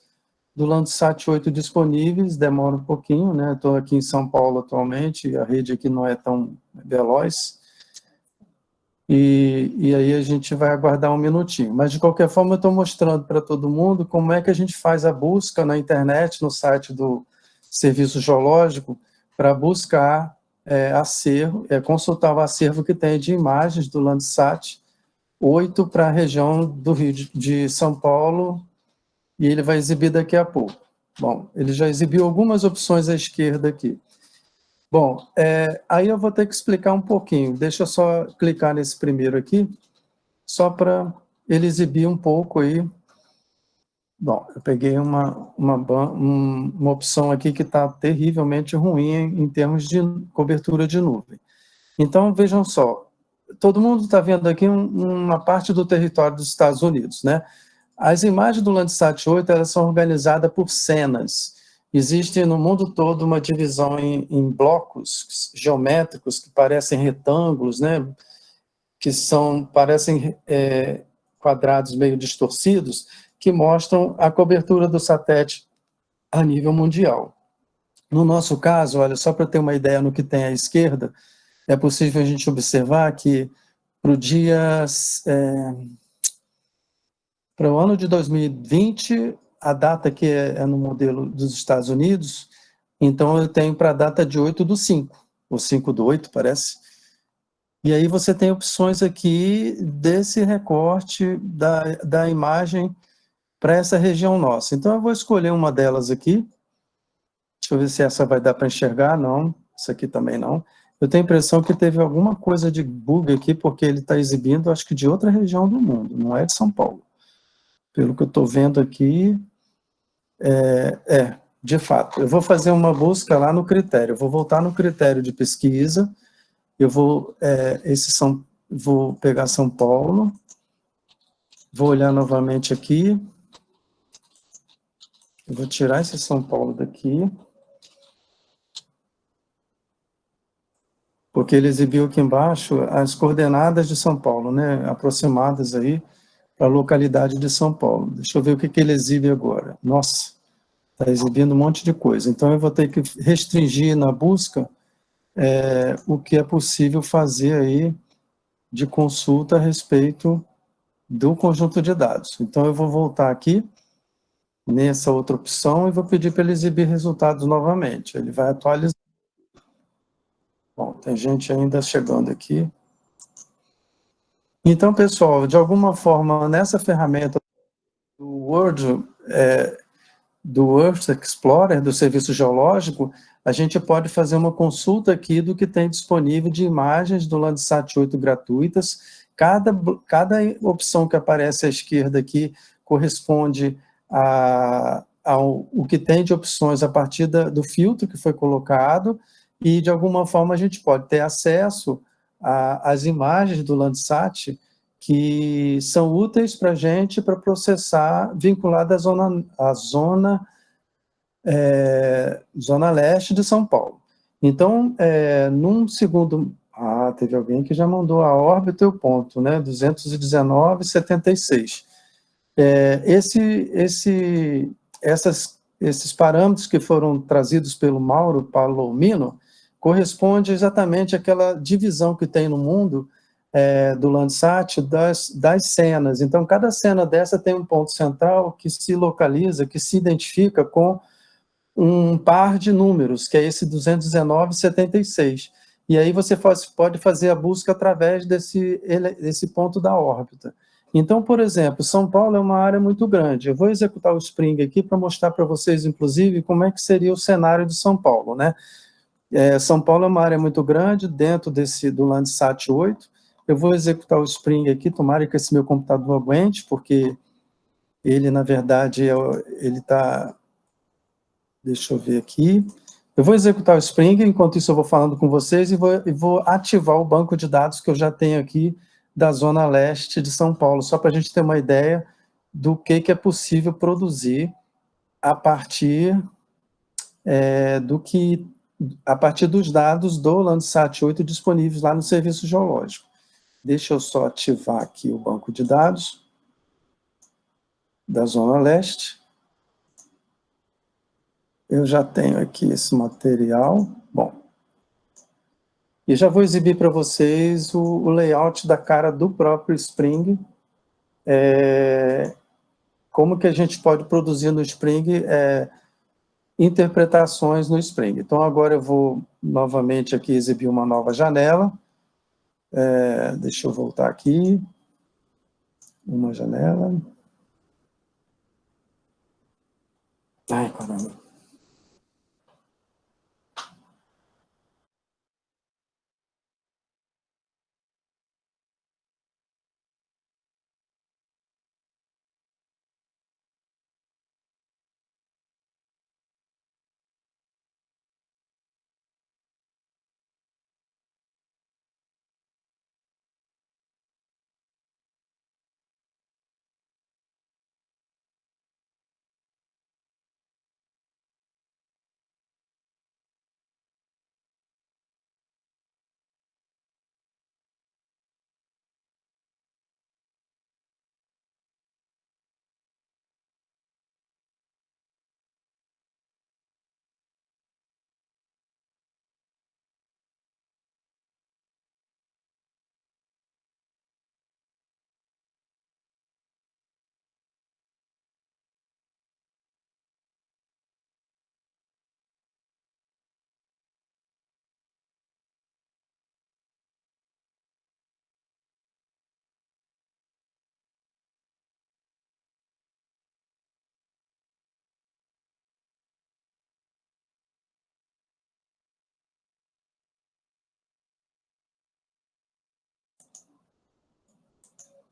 do Landsat 8 disponíveis, demora um pouquinho, né? Estou aqui em São Paulo atualmente, a rede aqui não é tão veloz, e aí a gente vai aguardar um minutinho. Mas, de qualquer forma, eu estou mostrando para todo mundo como é que a gente faz a busca na internet, no site do Serviço Geológico, para buscar consultar o acervo que tem de imagens do Landsat 8 para a região do Rio de São Paulo, e ele vai exibir daqui a pouco. Bom, ele já exibiu algumas opções à esquerda aqui. Bom, aí eu vou ter que explicar um pouquinho. Deixa eu só clicar nesse primeiro aqui, só para ele exibir um pouco aí. Bom, eu peguei uma opção aqui que está terrivelmente ruim em termos de cobertura de nuvem. Então, vejam só, todo mundo está vendo aqui uma parte do território dos Estados Unidos, né? As imagens do Landsat 8, elas são organizadas por cenas. Existe no mundo todo uma divisão em blocos geométricos que parecem retângulos, né? Que parecem quadrados meio distorcidos, que mostram a cobertura do satélite a nível mundial. No nosso caso, olha, só para ter uma ideia no que tem à esquerda, é possível a gente observar que para o ano de 2020, a data que é no modelo dos Estados Unidos, então eu tenho para a data de 8/5, ou 5/8, parece. E aí você tem opções aqui desse recorte da imagem para essa região nossa. Então eu vou escolher uma delas aqui. Deixa eu ver se essa vai dar para enxergar. Não, isso aqui também não. Eu tenho a impressão que teve alguma coisa de bug aqui, porque ele está exibindo, acho que de outra região do mundo, não é de São Paulo. Pelo que eu estou vendo aqui, de fato. Eu vou fazer uma busca lá no critério, eu vou voltar no critério de pesquisa, eu vou pegar São Paulo, vou olhar novamente aqui, eu vou tirar esse São Paulo daqui, porque ele exibiu aqui embaixo as coordenadas de São Paulo, né, aproximadas aí para a localidade de São Paulo. Deixa eu ver o que ele exibe agora. Nossa, está exibindo um monte de coisa. Então, eu vou ter que restringir na busca o que é possível fazer aí de consulta a respeito do conjunto de dados. Então, eu vou voltar aqui nessa outra opção e vou pedir para ele exibir resultados novamente. Ele vai atualizar. Bom, tem gente ainda chegando aqui. Então, pessoal, de alguma forma, nessa ferramenta do Earth Explorer, do Serviço Geológico, a gente pode fazer uma consulta aqui do que tem disponível de imagens do Landsat 8 gratuitas. Cada opção que aparece à esquerda aqui corresponde ao que tem de opções a partir do filtro que foi colocado, e de alguma forma a gente pode ter acesso às imagens do Landsat que são úteis para a gente para processar, vinculada à zona leste de São Paulo. Então, num segundo... teve alguém que já mandou a órbita e o ponto, né? 219,76. Esses parâmetros que foram trazidos pelo Mauro Palomino corresponde exatamente àquela divisão que tem no mundo do Landsat das cenas. Então, cada cena dessa tem um ponto central que se localiza, que se identifica com um par de números, que é esse 219,76. E aí você pode fazer a busca através desse ponto da órbita. Então, por exemplo, São Paulo é uma área muito grande. Eu vou executar o Spring aqui para mostrar para vocês, inclusive, como é que seria o cenário de São Paulo, né? São Paulo é uma área muito grande, dentro do Landsat 8. Eu vou executar o Spring aqui, tomara que esse meu computador aguente, porque ele, na verdade, ele está... Deixa eu ver aqui. Eu vou executar o Spring, enquanto isso eu vou falando com vocês e vou ativar o banco de dados que eu já tenho aqui da Zona Leste de São Paulo, só para a gente ter uma ideia do que é possível produzir a partir dos dados do Landsat 8 disponíveis lá no Serviço Geológico. Deixa eu só ativar aqui o banco de dados da Zona Leste. Eu já tenho aqui esse material. Bom, e já vou exibir para vocês o layout da cara do próprio Spring, como que a gente pode produzir no Spring interpretações no Spring. Então, agora eu vou novamente aqui exibir uma nova janela. Deixa eu voltar aqui. Uma janela. Ai, caramba.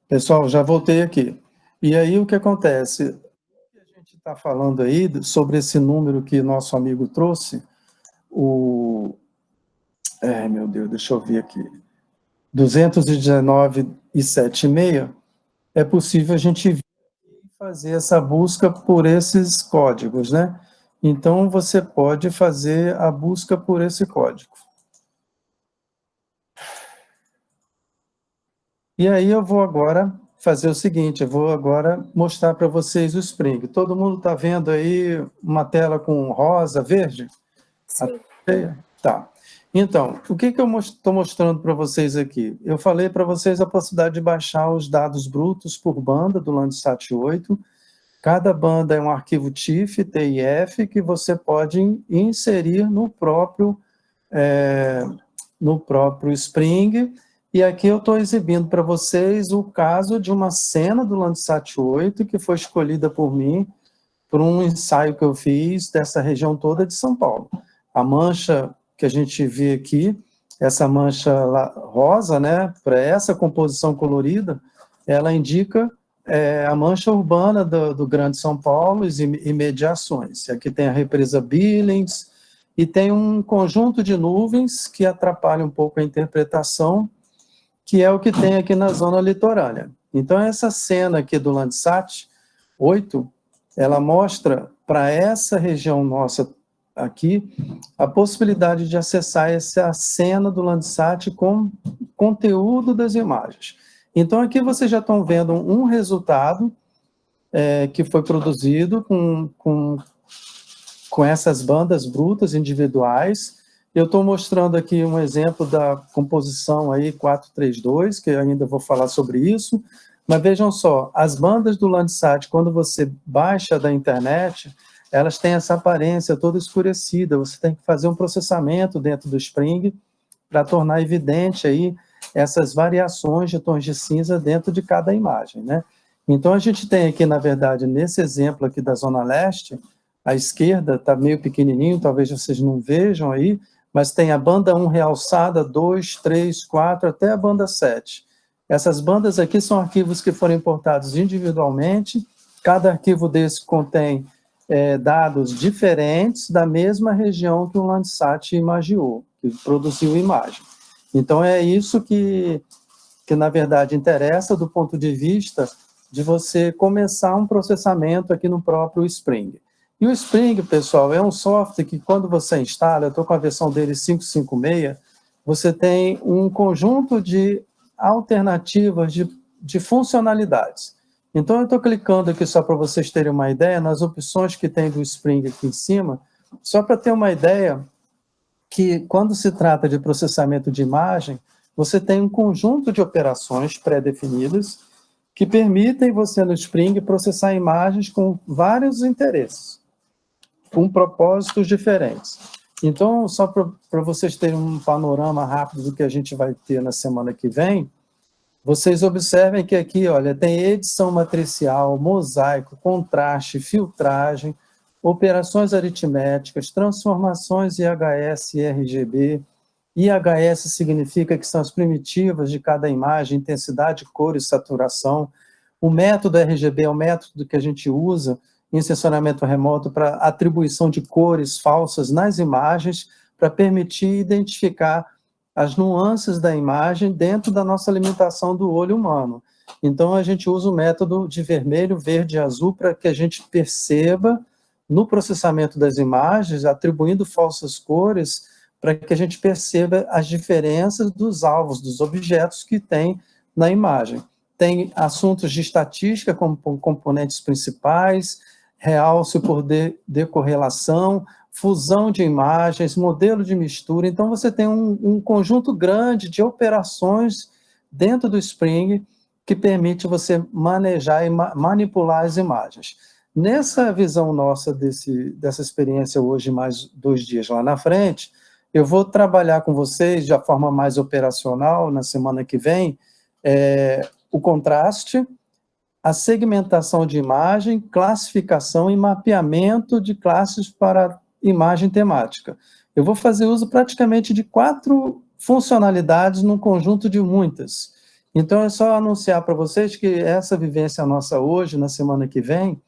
Pessoal, já voltei aqui. E aí, o que acontece? O que a gente está falando aí sobre esse número que nosso amigo trouxe, meu Deus, deixa eu ver aqui. 219,76, é possível a gente fazer essa busca por esses códigos, né? Então, você pode fazer a busca por esse código. E aí eu vou agora fazer o seguinte, eu vou agora mostrar para vocês o Spring. Todo mundo está vendo aí uma tela com rosa, verde? Sim. Tá. Então, o que eu estou mostrando para vocês aqui? Eu falei para vocês a possibilidade de baixar os dados brutos por banda do Landsat 8. Cada banda é um arquivo TIFF, TIF, que você pode inserir no próprio Spring. E aqui eu estou exibindo para vocês o caso de uma cena do Landsat 8 que foi escolhida por mim por um ensaio que eu fiz dessa região toda de São Paulo. A mancha que a gente vê aqui, essa mancha rosa, né, para essa composição colorida, ela indica a mancha urbana do Grande São Paulo e imediações. Aqui tem a represa Billings e tem um conjunto de nuvens que atrapalha um pouco a interpretação, que é o que tem aqui na zona litorânea. Então, essa cena aqui do Landsat 8, ela mostra para essa região nossa aqui a possibilidade de acessar essa cena do Landsat com conteúdo das imagens. Então, aqui vocês já estão vendo um resultado que foi produzido com essas bandas brutas individuais. Eu estou mostrando aqui um exemplo da composição aí 432, que eu ainda vou falar sobre isso, mas vejam só, as bandas do Landsat, quando você baixa da internet, elas têm essa aparência toda escurecida, você tem que fazer um processamento dentro do Spring para tornar evidente aí essas variações de tons de cinza dentro de cada imagem, né? Então, a gente tem aqui, na verdade, nesse exemplo aqui da Zona Leste, à esquerda está meio pequenininho, talvez vocês não vejam aí, mas tem a banda 1 realçada, 2, 3, 4, até a banda 7. Essas bandas aqui são arquivos que foram importados individualmente, cada arquivo desse contém dados diferentes da mesma região que o Landsat imagiou, que produziu a imagem. Então, é isso que na verdade, interessa do ponto de vista de você começar um processamento aqui no próprio Spring. E o Spring, pessoal, é um software que, quando você instala, eu estou com a versão dele 5.5.6, você tem um conjunto de alternativas de funcionalidades. Então, eu estou clicando aqui só para vocês terem uma ideia, nas opções que tem do Spring aqui em cima, só para ter uma ideia que, quando se trata de processamento de imagem, você tem um conjunto de operações pré-definidas que permitem você, no Spring, processar imagens com vários interesses, com propósitos diferentes. Então, só para vocês terem um panorama rápido do que a gente vai ter na semana que vem, vocês observem que aqui, olha, tem edição matricial, mosaico, contraste, filtragem, operações aritméticas, transformações IHS e RGB. IHS significa que são as primitivas de cada imagem, intensidade, cor e saturação. O método RGB é o método que a gente usa em sensoramento remoto para atribuição de cores falsas nas imagens, para permitir identificar as nuances da imagem dentro da nossa limitação do olho humano. Então, a gente usa o método de vermelho, verde e azul para que a gente perceba, no processamento das imagens, atribuindo falsas cores, para que a gente perceba as diferenças dos alvos, dos objetos que tem na imagem. Tem assuntos de estatística como componentes principais, realce por decorrelação, fusão de imagens, modelo de mistura. Então, você tem um conjunto grande de operações dentro do Spring que permite você manejar e manipular as imagens. Nessa visão nossa dessa experiência hoje, mais 2 dias lá na frente, eu vou trabalhar com vocês de forma mais operacional, na semana que vem, o contraste, a segmentação de imagem, classificação e mapeamento de classes para imagem temática. Eu vou fazer uso praticamente de 4 funcionalidades num conjunto de muitas. Então, é só anunciar para vocês que essa vivência nossa hoje, na semana que vem,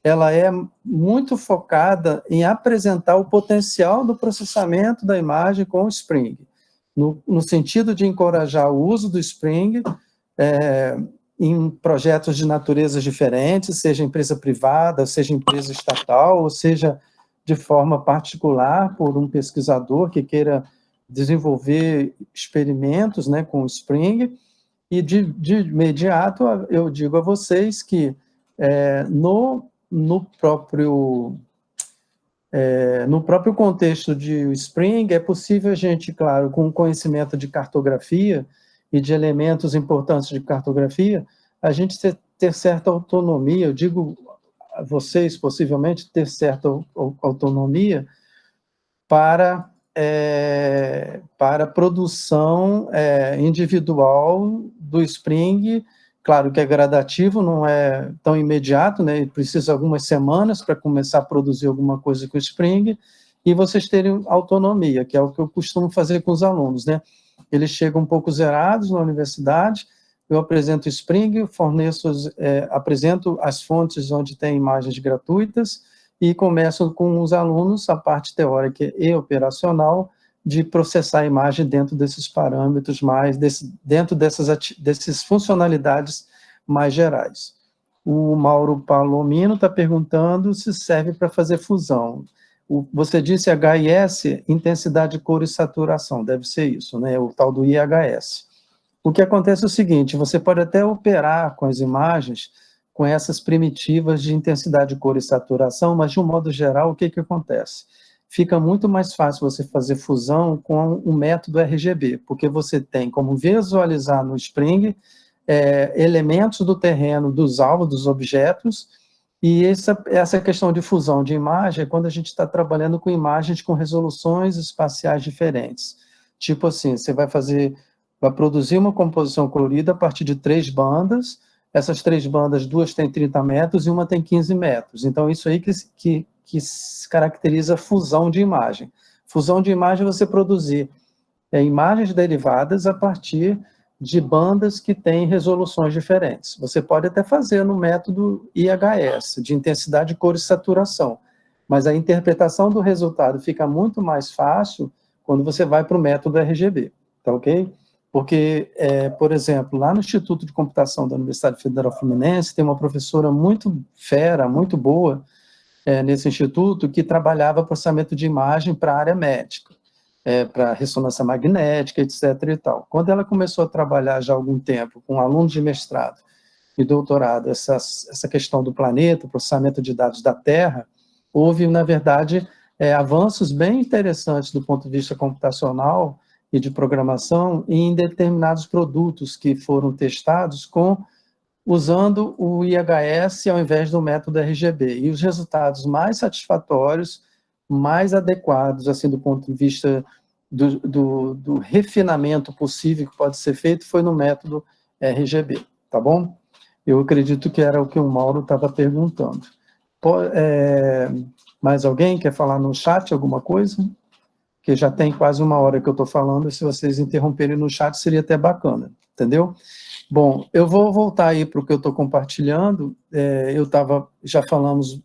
ela é muito focada em apresentar o potencial do processamento da imagem com o Spring, no sentido de encorajar o uso do Spring em projetos de naturezas diferentes, seja empresa privada, seja empresa estatal, ou seja de forma particular por um pesquisador que queira desenvolver experimentos, né, com o Spring. E de imediato eu digo a vocês que no próprio contexto de Spring, é possível a gente, claro, com conhecimento de cartografia e de elementos importantes de cartografia, a gente ter certa autonomia, eu digo a vocês, possivelmente, ter certa autonomia para produção individual do Spring. Claro que é gradativo, não é tão imediato, né? Precisa de algumas semanas para começar a produzir alguma coisa com o Spring, e vocês terem autonomia, que é o que eu costumo fazer com os alunos, né? Eles chegam um pouco zerados na universidade, eu apresento o Spring, apresento as fontes onde tem imagens gratuitas, e começo com os alunos a parte teórica e operacional de processar a imagem dentro desses parâmetros dentro dessas funcionalidades mais gerais. O Mauro Palomino está perguntando se serve para fazer fusão. Você disse HIS, intensidade, cor e saturação, deve ser isso, né? O tal do IHS. O que acontece é o seguinte, você pode até operar com as imagens com essas primitivas de intensidade de cor e saturação, mas de um modo geral, o que acontece? Fica muito mais fácil você fazer fusão com o método RGB, porque você tem como visualizar no Spring elementos do terreno, dos alvos, dos objetos, e essa questão de fusão de imagem é quando a gente está trabalhando com imagens com resoluções espaciais diferentes. Tipo assim, você vai produzir uma composição colorida a partir de 3 bandas, essas 3 bandas, 2 têm 30 metros e uma tem 15 metros. Então, isso aí que se caracteriza fusão de imagem. Fusão de imagem é você produzir imagens derivadas a partir de bandas que têm resoluções diferentes. Você pode até fazer no método IHS, de intensidade, cor e saturação, mas a interpretação do resultado fica muito mais fácil quando você vai para o método RGB, tá ok? Porque, por exemplo, lá no Instituto de Computação da Universidade Federal Fluminense, tem uma professora muito fera, muito boa, nesse instituto, que trabalhava processamento de imagem para a área médica, para ressonância magnética, etc. e tal. Quando ela começou a trabalhar já há algum tempo com alunos de mestrado e doutorado, essa questão do planeta, processamento de dados da Terra, houve, na verdade, avanços bem interessantes do ponto de vista computacional e de programação em determinados produtos que foram testados usando o IHS ao invés do método RGB. E os resultados mais satisfatórios, mais adequados, assim, do ponto de vista do refinamento possível que pode ser feito, foi no método RGB, tá bom? Eu acredito que era o que o Mauro estava perguntando. Mais alguém quer falar no chat alguma coisa? Que já tem quase 1 hora que eu estou falando, se vocês interromperem no chat seria até bacana, entendeu? Bom, eu vou voltar aí para o que eu estou compartilhando. Já falamos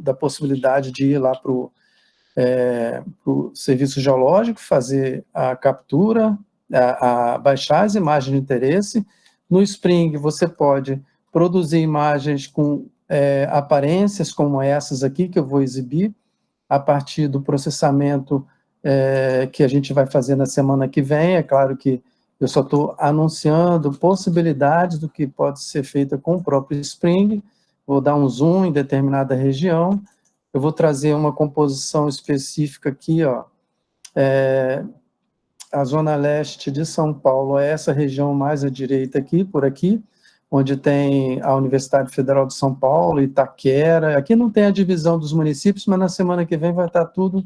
da possibilidade de ir lá para o serviço geológico, fazer a captura, baixar as imagens de interesse. No Spring, você pode produzir imagens com aparências como essas aqui, que eu vou exibir, a partir do processamento que a gente vai fazer na semana que vem. É claro que eu só estou anunciando possibilidades do que pode ser feito com o próprio Spring. Vou dar um zoom em determinada região. Eu vou trazer uma composição específica aqui, ó. A zona leste de São Paulo é essa região mais à direita aqui, por aqui, onde tem a Universidade Federal de São Paulo, Itaquera. Aqui não tem a divisão dos municípios, mas na semana que vem vai estar tudo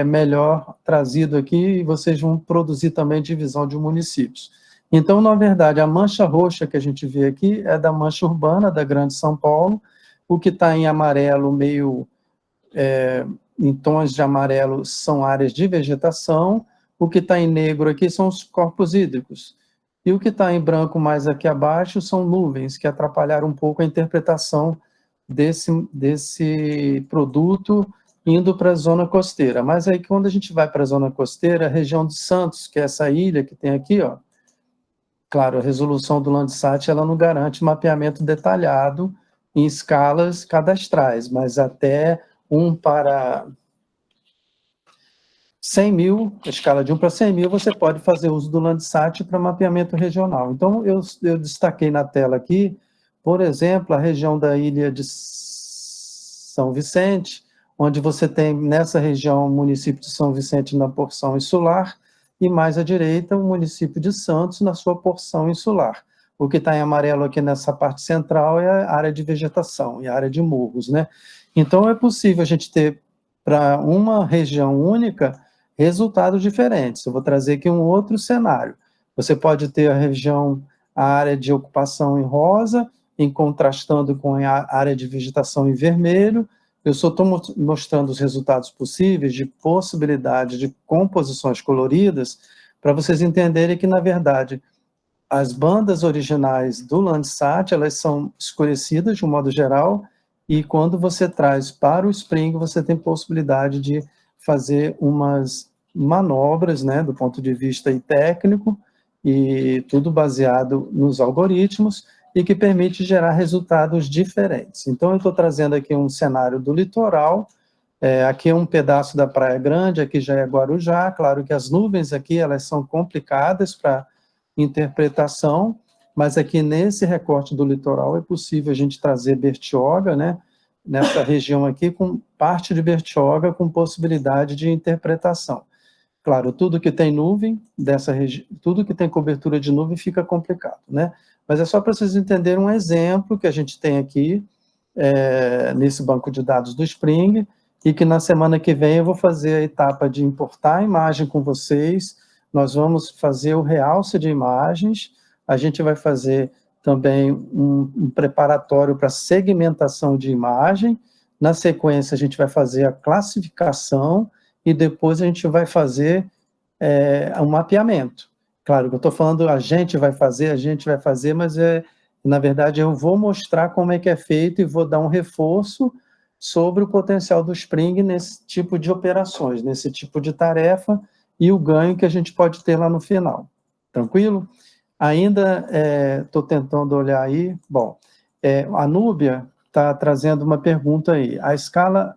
melhor trazido aqui, e vocês vão produzir também divisão de municípios. Então, na verdade, a mancha roxa que a gente vê aqui é da mancha urbana da Grande São Paulo. O que está em amarelo, meio em tons de amarelo, são áreas de vegetação. O que está em negro aqui são os corpos hídricos. E o que está em branco mais aqui abaixo são nuvens, que atrapalharam um pouco a interpretação desse produto indo para a zona costeira. Mas aí, quando a gente vai para a zona costeira, a região de Santos, que é essa ilha que tem aqui, ó, claro, a resolução do Landsat, ela não garante mapeamento detalhado em escalas cadastrais, mas até 1 para 100 mil, a escala de 1 para 100 mil, você pode fazer uso do Landsat para mapeamento regional. Então, eu destaquei na tela aqui, por exemplo, a região da ilha de São Vicente, onde você tem, nessa região, o município de São Vicente na porção insular, e mais à direita, o município de Santos na sua porção insular. O que está em amarelo aqui nessa parte central é a área de vegetação, e a área de morros, né? Então, é possível a gente ter, para uma região única, resultados diferentes. Eu vou trazer aqui um outro cenário. Você pode ter a área de ocupação em rosa, contrastando com a área de vegetação em vermelho. Eu só estou mostrando os resultados possíveis de possibilidade de composições coloridas, para vocês entenderem que, na verdade, as bandas originais do Landsat, elas são escurecidas de um modo geral, e quando você traz para o Spring, você tem possibilidade de fazer umas manobras, né, do ponto de vista técnico, e tudo baseado nos algoritmos, e que permite gerar resultados diferentes. Então, eu estou trazendo aqui um cenário do litoral, aqui é um pedaço da Praia Grande, aqui já é Guarujá. Claro que as nuvens aqui, elas são complicadas para interpretação, mas aqui nesse recorte do litoral é possível a gente trazer Bertioga, né, nessa região aqui, com parte de Bertioga com possibilidade de interpretação. Claro, tudo que tem nuvem, tudo que tem cobertura de nuvem fica complicado, né? Mas é só para vocês entenderem um exemplo que a gente tem aqui, nesse banco de dados do Spring, e que na semana que vem eu vou fazer a etapa de importar a imagem com vocês, nós vamos fazer o realce de imagens, a gente vai fazer também um preparatório para segmentação de imagem, na sequência a gente vai fazer a classificação, e depois a gente vai fazer um mapeamento. Claro que eu estou falando a gente vai fazer, mas na verdade eu vou mostrar como é que é feito e vou dar um reforço sobre o potencial do Spring nesse tipo de operações, nesse tipo de tarefa e o ganho que a gente pode ter lá no final. Tranquilo? Ainda estou tentando olhar aí. Bom, a Núbia está trazendo uma pergunta aí. A escala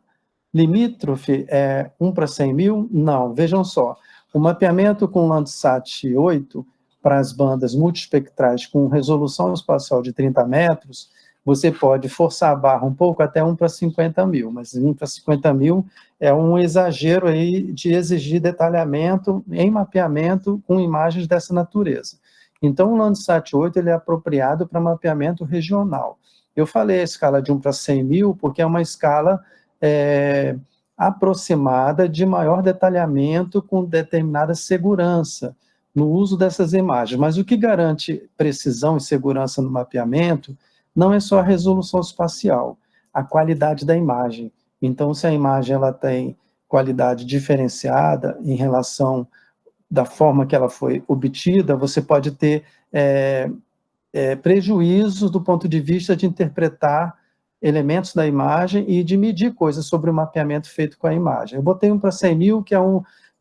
limítrofe é 1 para 100 mil? Não, vejam só. O mapeamento com Landsat 8 para as bandas multiespectrais com resolução espacial de 30 metros, você pode forçar a barra um pouco até 1 para 50 mil, mas 1 para 50 mil é um exagero aí de exigir detalhamento em mapeamento com imagens dessa natureza. Então, o Landsat 8 ele é apropriado para mapeamento regional. Eu falei a escala de 1 para 100 mil porque é uma escala aproximada de maior detalhamento com determinada segurança no uso dessas imagens. Mas o que garante precisão e segurança no mapeamento não é só a resolução espacial, a qualidade da imagem. Então, se a imagem ela tem qualidade diferenciada em relação da forma que ela foi obtida, você pode ter prejuízos do ponto de vista de interpretar elementos da imagem e de medir coisas sobre o mapeamento feito com a imagem. Eu botei 1 para 100 mil, que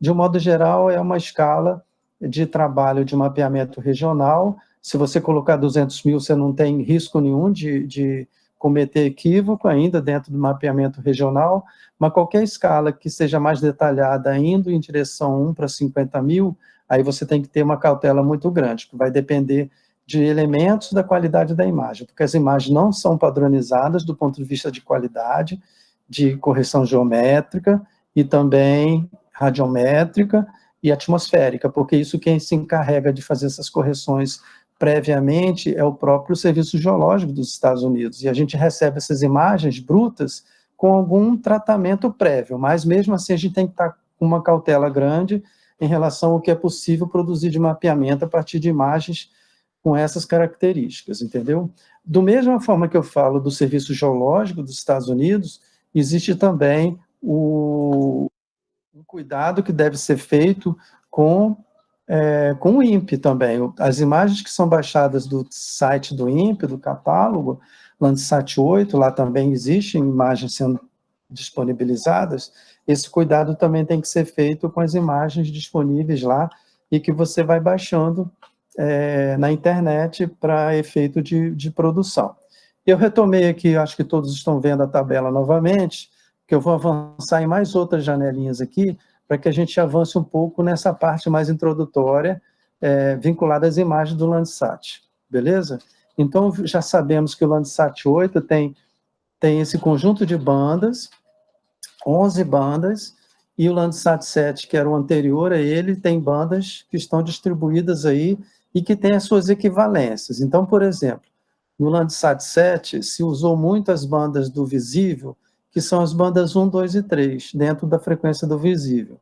de um modo geral, é uma escala de trabalho de mapeamento regional. Se você colocar 200 mil, você não tem risco nenhum de cometer equívoco ainda dentro do mapeamento regional, mas qualquer escala que seja mais detalhada, indo em direção 1 para 50 mil, aí você tem que ter uma cautela muito grande, que vai depender de elementos da qualidade da imagem, porque as imagens não são padronizadas do ponto de vista de qualidade, de correção geométrica e também radiométrica e atmosférica, porque isso quem se encarrega de fazer essas correções previamente é o próprio Serviço Geológico dos Estados Unidos, e a gente recebe essas imagens brutas com algum tratamento prévio, mas mesmo assim a gente tem que estar com uma cautela grande em relação ao que é possível produzir de mapeamento a partir de imagens com essas características, entendeu? Do mesma forma que eu falo do Serviço Geológico dos Estados Unidos, existe também um cuidado que deve ser feito com o INPE também. As imagens que são baixadas do site do INPE, do catálogo, Landsat 8, lá também existem imagens sendo disponibilizadas, esse cuidado também tem que ser feito com as imagens disponíveis lá e que você vai baixando na internet para efeito de produção. Eu retomei aqui, acho que todos estão vendo a tabela novamente, que eu vou avançar em mais outras janelinhas aqui, para que a gente avance um pouco nessa parte mais introdutória, vinculada às imagens do Landsat, beleza? Então, já sabemos que o Landsat 8 tem esse conjunto de bandas, 11 bandas, e o Landsat 7, que era o anterior a ele, tem bandas que estão distribuídas aí e que têm as suas equivalências. Então, por exemplo, no Landsat 7 se usou muito as bandas do visível, que são as bandas 1, 2 e 3, dentro da frequência do visível.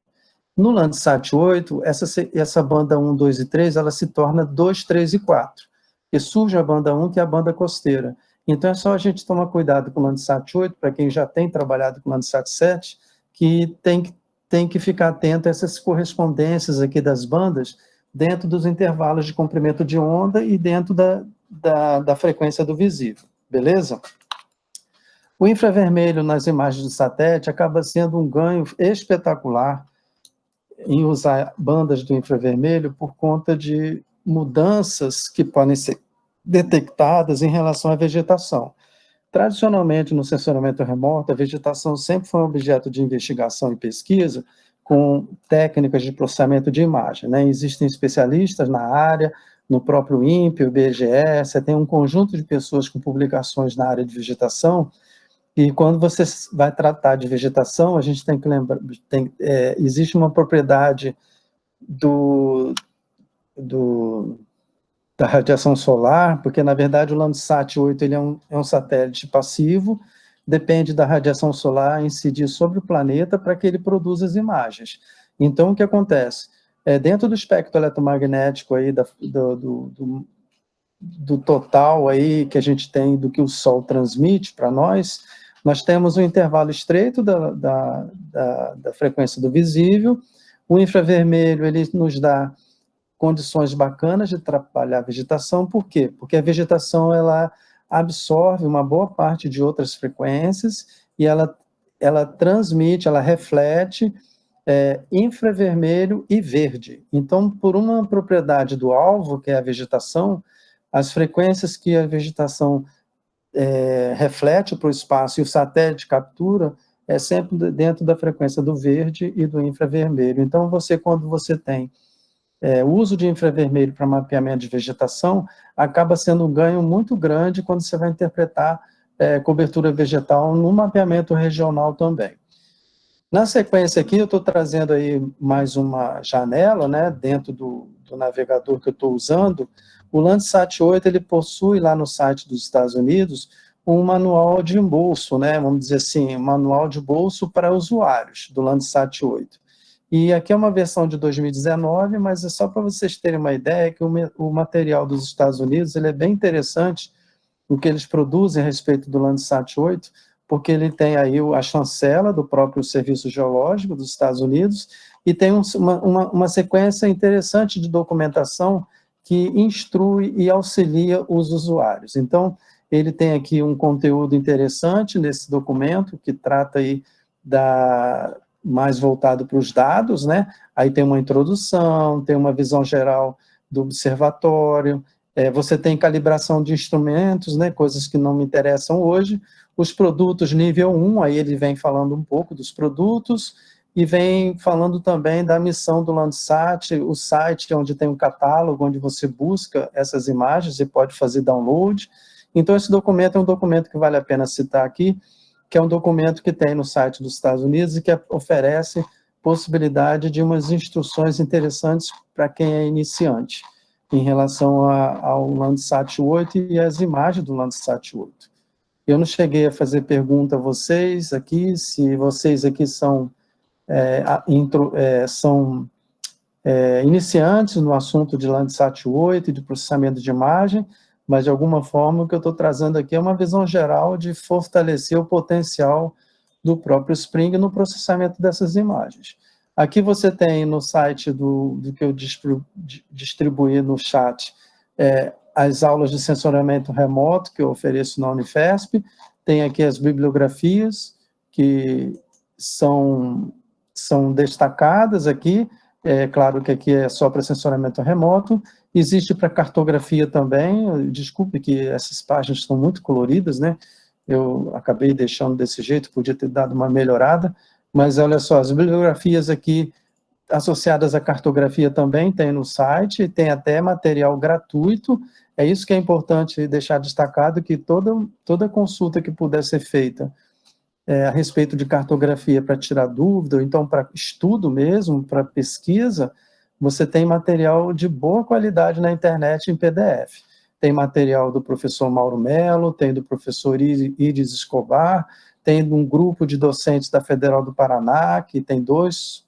No Landsat 8, essa banda 1, 2 e 3, ela se torna 2, 3 e 4, e surge a banda 1, que é a banda costeira. Então, é só a gente tomar cuidado com o Landsat 8, para quem já tem trabalhado com o Landsat 7, que tem que ficar atento a essas correspondências aqui das bandas, dentro dos intervalos de comprimento de onda e dentro da frequência do visível, beleza? O infravermelho nas imagens do satélite acaba sendo um ganho espetacular em usar bandas do infravermelho por conta de mudanças que podem ser detectadas em relação à vegetação. Tradicionalmente, no sensoramento remoto, a vegetação sempre foi um objeto de investigação e pesquisa com técnicas de processamento de imagem, né? Existem especialistas na área, no próprio INPE, o IBGE, você tem um conjunto de pessoas com publicações na área de vegetação, e quando você vai tratar de vegetação, a gente tem que lembrar, existe uma propriedade da radiação solar, porque, na verdade, o Landsat 8 ele é um satélite passivo, depende da radiação solar incidir sobre o planeta para que ele produza as imagens. Então, o que acontece? Dentro do espectro eletromagnético aí do total aí que a gente tem do que o Sol transmite para nós temos um intervalo estreito da frequência do visível. O infravermelho ele nos dá condições bacanas de trabalhar a vegetação. Por quê? Porque a vegetação ela absorve uma boa parte de outras frequências e ela transmite, ela reflete infravermelho e verde. Então, por uma propriedade do alvo, que é a vegetação, as frequências que a vegetação reflete para o espaço e o satélite captura é sempre dentro da frequência do verde e do infravermelho. Então, quando você tem o uso de infravermelho para mapeamento de vegetação, acaba sendo um ganho muito grande quando você vai interpretar cobertura vegetal no mapeamento regional também. Na sequência aqui, eu estou trazendo aí mais uma janela, né, dentro do navegador que eu estou usando. O Landsat 8, ele possui lá no site dos Estados Unidos um manual de bolso, né, vamos dizer assim, um manual de bolso para usuários do Landsat 8. E aqui é uma versão de 2019, mas é só para vocês terem uma ideia que o material dos Estados Unidos ele é bem interessante, o que eles produzem a respeito do Landsat 8, porque ele tem aí a chancela do próprio Serviço Geológico dos Estados Unidos e tem uma sequência interessante de documentação que instrui e auxilia os usuários. Então, ele tem aqui um conteúdo interessante nesse documento, que trata aí mais voltado para os dados, né? Aí tem uma introdução, tem uma visão geral do observatório, você tem calibração de instrumentos, né? Coisas que não me interessam hoje. Os produtos nível 1, aí ele vem falando um pouco dos produtos, e vem falando também da missão do Landsat, o site onde tem um catálogo, onde você busca essas imagens e pode fazer download. Então, esse documento é um documento que vale a pena citar aqui, que é um documento que tem no site dos Estados Unidos e que oferece possibilidade de umas instruções interessantes para quem é iniciante, em relação ao Landsat 8 e as imagens do Landsat 8. Eu não cheguei a fazer pergunta a vocês aqui, se vocês aqui são iniciantes no assunto de Landsat 8 e de processamento de imagem, mas de alguma forma o que eu estou trazendo aqui é uma visão geral de fortalecer o potencial do próprio Spring no processamento dessas imagens. Aqui você tem no site do que eu distribuí no chat, as aulas de sensoriamento remoto que eu ofereço na Unifesp, tem aqui as bibliografias que são destacadas aqui, claro que aqui é só para sensoriamento remoto, existe para cartografia também, desculpe que essas páginas estão muito coloridas, né, eu acabei deixando desse jeito, podia ter dado uma melhorada, mas olha só, as bibliografias aqui associadas à cartografia também tem no site, tem até material gratuito, é isso que é importante deixar destacado, que toda consulta que puder ser feita a respeito de cartografia para tirar dúvida, ou então para estudo mesmo, para pesquisa, você tem material de boa qualidade na internet em PDF. Tem material do professor Mauro Melo, tem do professor Iris Escobar, tem de um grupo de docentes da Federal do Paraná, que tem duas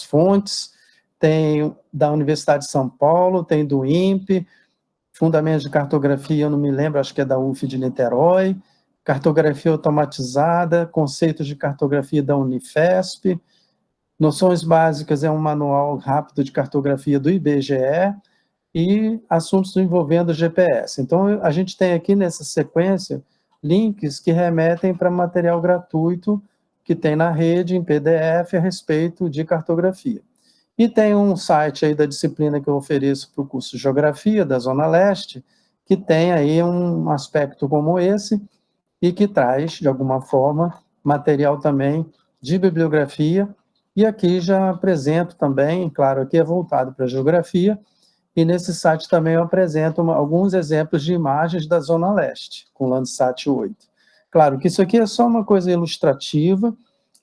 fontes, tem da Universidade de São Paulo, tem do INPE, Fundamentos de Cartografia, eu não me lembro, acho que é da UF de Niterói, Cartografia Automatizada, Conceitos de Cartografia da Unifesp, Noções Básicas é um manual rápido de cartografia do IBGE, e Assuntos envolvendo GPS. Então, a gente tem aqui nessa sequência links que remetem para material gratuito que tem na rede, em PDF, a respeito de cartografia. E tem um site aí da disciplina que eu ofereço para o curso de Geografia da Zona Leste, que tem aí um aspecto como esse, e que traz, de alguma forma, material também de bibliografia, e aqui já apresento também, claro, aqui é voltado para a geografia, e nesse site também eu apresento alguns exemplos de imagens da Zona Leste, com o Landsat 8. Claro que isso aqui é só uma coisa ilustrativa,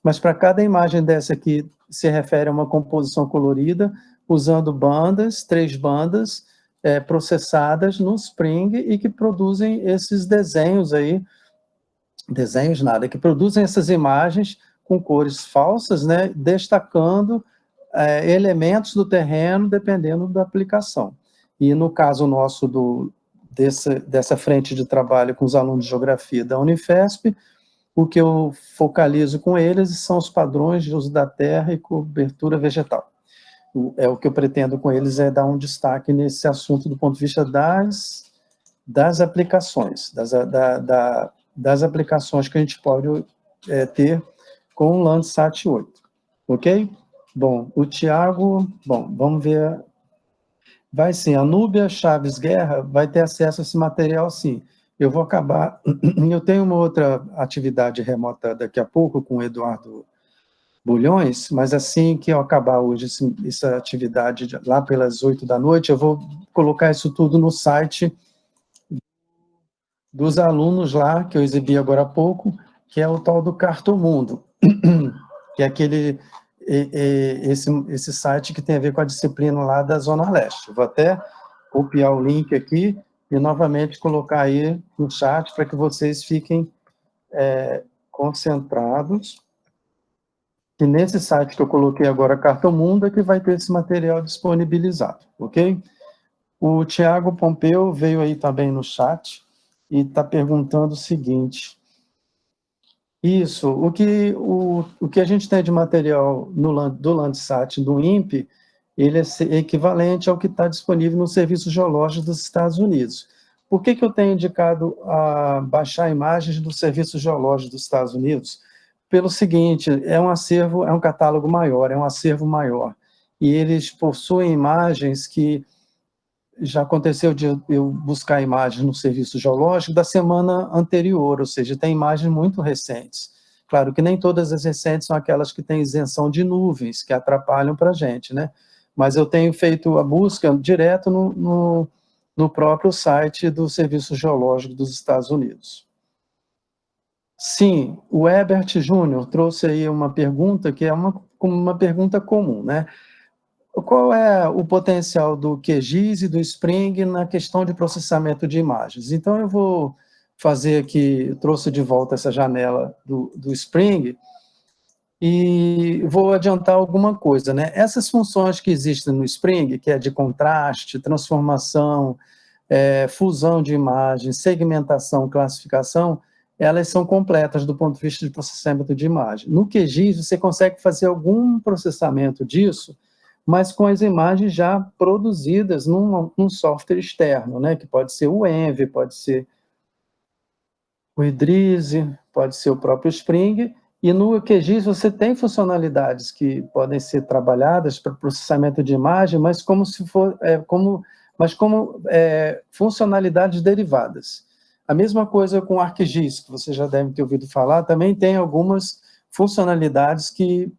mas para cada imagem dessa aqui se refere a uma composição colorida, usando bandas, 3 bandas, processadas no Spring e que produzem esses desenhos aí, desenhos nada, que produzem essas imagens com cores falsas, né, destacando elementos do terreno dependendo da aplicação. E no caso nosso dessa frente de trabalho com os alunos de geografia da Unifesp, o que eu focalizo com eles são os padrões de uso da terra e cobertura vegetal. O que eu pretendo com eles é dar um destaque nesse assunto do ponto de vista das aplicações, das aplicações que a gente pode ter com o Landsat 8, ok? Bom, o Tiago, vamos ver, vai sim, a Núbia Chaves Guerra vai ter acesso a esse material sim. Eu vou acabar, eu tenho uma outra atividade remota daqui a pouco com o Eduardo Bulhões, mas assim que eu acabar hoje essa atividade, lá pelas 8 da noite, eu vou colocar isso tudo no site dos alunos lá, que eu exibi agora há pouco, que é o tal do Cartomundo, que é esse site que tem a ver com a disciplina lá da Zona Leste. Vou até copiar o link aqui e novamente colocar aí no chat para que vocês fiquem concentrados. E nesse site que eu coloquei agora, Cartomundo, é que vai ter esse material disponibilizado, ok? O Tiago Pompeu veio aí também no chat e está perguntando o seguinte: isso, o que a gente tem de material do Landsat, do INPE, ele é equivalente ao que está disponível no Serviço Geológico dos Estados Unidos. Por que eu tenho indicado a baixar imagens do Serviço Geológico dos Estados Unidos? Pelo seguinte, é um acervo, é um catálogo maior, é um acervo maior, e eles possuem imagens que já aconteceu de eu buscar imagens no Serviço Geológico da semana anterior, ou seja, tem imagens muito recentes. Claro que nem todas as recentes são aquelas que têm isenção de nuvens, que atrapalham para a gente, né? Mas eu tenho feito a busca direto no próprio site do Serviço Geológico dos Estados Unidos. Sim, o Herbert Júnior trouxe aí uma pergunta que é uma pergunta comum, né? Qual é o potencial do QGIS e do Spring na questão de processamento de imagens? Então, eu vou fazer aqui, eu trouxe de volta essa janela do Spring e vou adiantar alguma coisa, né? Essas funções que existem no Spring, que é de contraste, transformação, fusão de imagens, segmentação, classificação, elas são completas do ponto de vista de processamento de imagem. No QGIS, você consegue fazer algum processamento disso, mas com as imagens já produzidas num software externo, né, que pode ser o Envy, pode ser o Idris, pode ser o próprio Spring, e no QGIS você tem funcionalidades que podem ser trabalhadas para processamento de imagem, mas como funcionalidades derivadas. A mesma coisa com o ArcGIS, que você já deve ter ouvido falar, também tem algumas funcionalidades que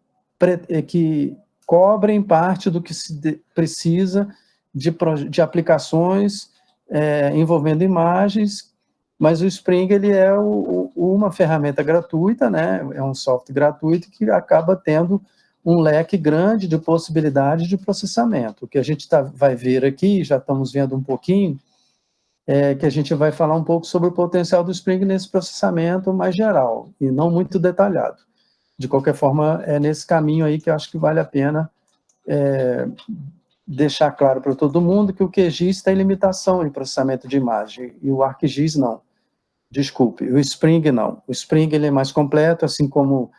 cobrem parte do que se precisa de aplicações envolvendo imagens, mas o Spring ele é uma ferramenta gratuita, né? É um software gratuito que acaba tendo um leque grande de possibilidades de processamento. O que a gente vai ver aqui, já estamos vendo um pouquinho, que a gente vai falar um pouco sobre o potencial do Spring nesse processamento mais geral, e não muito detalhado. De qualquer forma, é nesse caminho aí que eu acho que vale a pena deixar claro para todo mundo que o QGIS tem limitação em processamento de imagem, e o ArcGIS não. Desculpe, o Spring não. O Spring ele é mais completo, assim como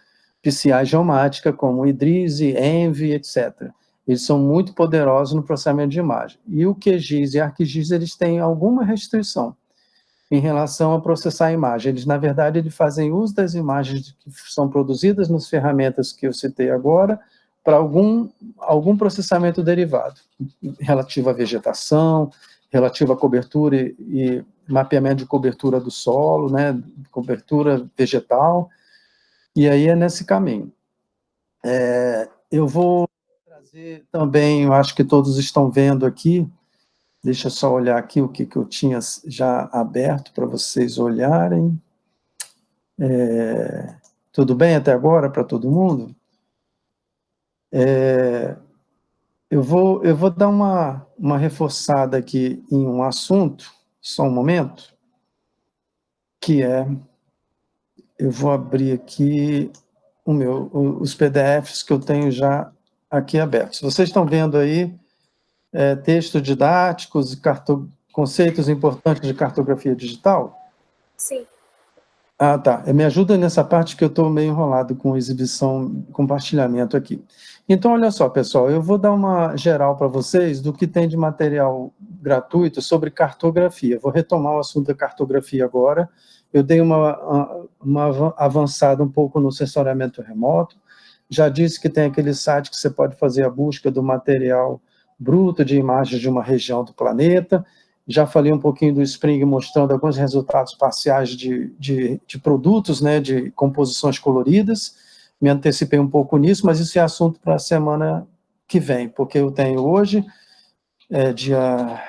PCI geomática, como Idris, Envy, etc. Eles são muito poderosos no processamento de imagem. E o QGIS e ArcGIS, eles têm alguma restrição em relação a processar a imagem. Eles, na verdade, eles fazem uso das imagens que são produzidas nas ferramentas que eu citei agora, para algum processamento derivado, relativo à vegetação, relativo à cobertura e mapeamento de cobertura do solo, né, cobertura vegetal, e aí é nesse caminho. Eu vou trazer também, eu acho que todos estão vendo aqui, Deixa eu só olhar aqui o que eu tinha já aberto para vocês olharem. Tudo bem até agora para todo mundo? Eu vou dar uma reforçada aqui em um assunto, só um momento, que eu vou abrir aqui os PDFs que eu tenho já aqui abertos. Vocês estão vendo aí textos didáticos e conceitos importantes de cartografia digital? Sim. Ah, tá. Me ajuda nessa parte que eu estou meio enrolado com exibição, compartilhamento aqui. Então, olha só, pessoal, eu vou dar uma geral para vocês do que tem de material gratuito sobre cartografia. Vou retomar o assunto da cartografia agora. Eu dei uma avançada um pouco no sensoriamento remoto. Já disse que tem aquele site que você pode fazer a busca do material bruto de imagens de uma região do planeta. Já falei um pouquinho do Spring, mostrando alguns resultados parciais de produtos, né, de composições coloridas. Me antecipei um pouco nisso, mas isso é assunto para a semana que vem, porque eu tenho hoje, dia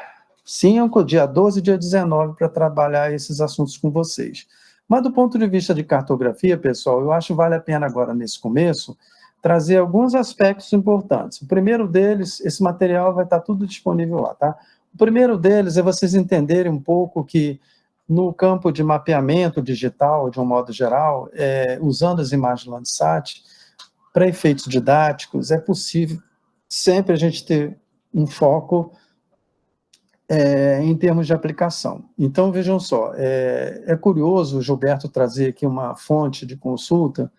5, dia 12 e dia 19, para trabalhar esses assuntos com vocês. Mas do ponto de vista de cartografia, pessoal, eu acho que vale a pena agora, nesse começo, trazer alguns aspectos importantes. O primeiro deles, esse material vai estar tudo disponível lá, tá? O primeiro deles é vocês entenderem um pouco que no campo de mapeamento digital, de um modo geral, usando as imagens Landsat, para efeitos didáticos, é possível sempre a gente ter um foco em termos de aplicação. Então, vejam só, é curioso o Gilberto trazer aqui uma fonte de consulta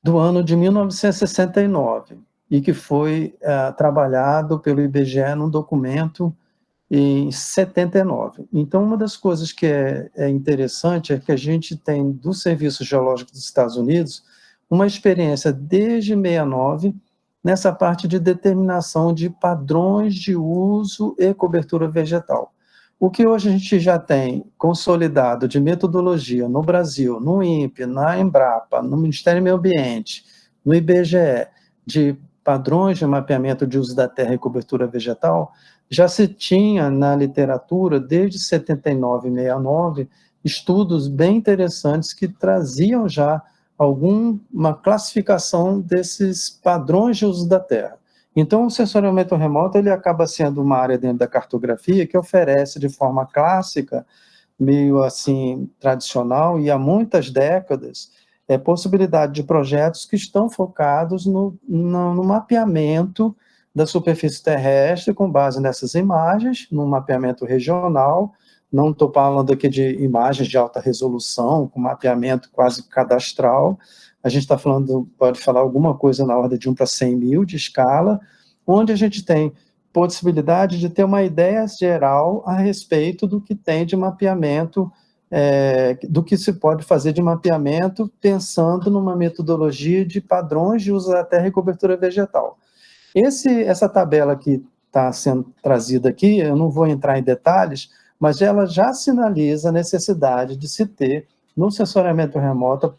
do ano de 1969, e que foi trabalhado pelo IBGE num documento em 79. Então, uma das coisas que é interessante é que a gente tem, do Serviço Geológico dos Estados Unidos, uma experiência desde 69, nessa parte de determinação de padrões de uso e cobertura vegetal. O que hoje a gente já tem consolidado de metodologia no Brasil, no INPE, na Embrapa, no Ministério do Meio Ambiente, no IBGE, de padrões de mapeamento de uso da terra e cobertura vegetal, já se tinha na literatura, desde 79 e 69, estudos bem interessantes que traziam já alguma classificação desses padrões de uso da terra. Então, o sensoriamento remoto ele acaba sendo uma área dentro da cartografia que oferece de forma clássica, meio assim tradicional, e há muitas décadas, possibilidade de projetos que estão focados no mapeamento da superfície terrestre com base nessas imagens, no mapeamento regional. Não estou falando aqui de imagens de alta resolução, com mapeamento quase cadastral. A gente está falando, pode falar alguma coisa na ordem de 1 para 100 mil de escala, onde a gente tem possibilidade de ter uma ideia geral a respeito do que tem de mapeamento, do que se pode fazer de mapeamento, pensando numa metodologia de padrões de uso da terra e cobertura vegetal. Essa tabela que está sendo trazida aqui, eu não vou entrar em detalhes, mas ela já sinaliza a necessidade de se ter, no sensoriamento remoto,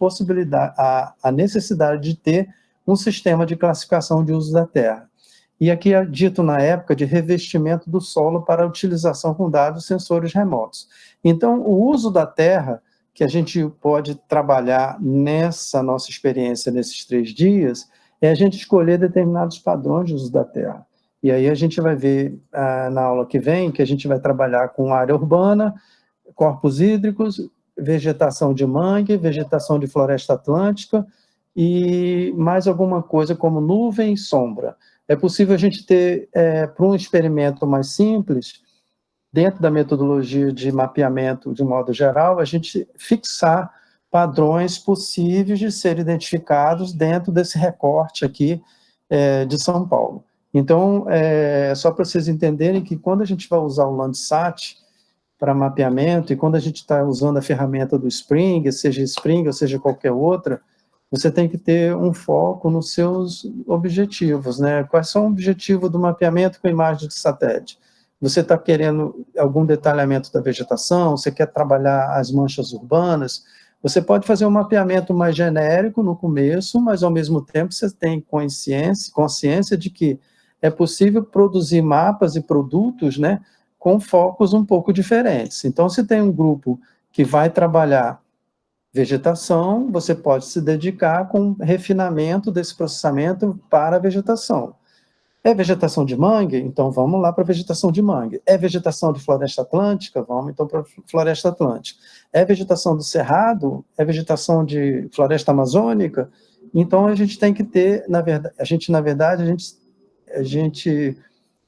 a necessidade de ter um sistema de classificação de uso da terra. E aqui é dito na época de revestimento do solo para utilização com dados sensores remotos. Então, o uso da terra, que a gente pode trabalhar nessa nossa experiência nesses 3 dias, é a gente escolher determinados padrões de uso da terra. E aí a gente vai ver na aula que vem que a gente vai trabalhar com área urbana, corpos hídricos, vegetação de mangue, vegetação de floresta atlântica e mais alguma coisa como nuvem e sombra. É possível a gente ter, para um experimento mais simples, dentro da metodologia de mapeamento de modo geral, a gente fixar padrões possíveis de serem identificados dentro desse recorte aqui de São Paulo. Então, só para vocês entenderem que quando a gente vai usar o Landsat para mapeamento, e quando a gente está usando a ferramenta do Spring, ou seja qualquer outra, você tem que ter um foco nos seus objetivos, né? Quais são o objetivo do mapeamento com imagem de satélite? Você está querendo algum detalhamento da vegetação, você quer trabalhar as manchas urbanas, você pode fazer um mapeamento mais genérico no começo, mas ao mesmo tempo você tem consciência de que é possível produzir mapas e produtos, né, com focos um pouco diferentes. Então, se tem um grupo que vai trabalhar vegetação, você pode se dedicar com refinamento desse processamento para a vegetação. É vegetação de mangue? Então vamos lá para a vegetação de mangue. É vegetação de floresta atlântica? Vamos então para a floresta atlântica. É vegetação do cerrado? É vegetação de floresta amazônica? Então a gente tem que ter, na verdade, a gente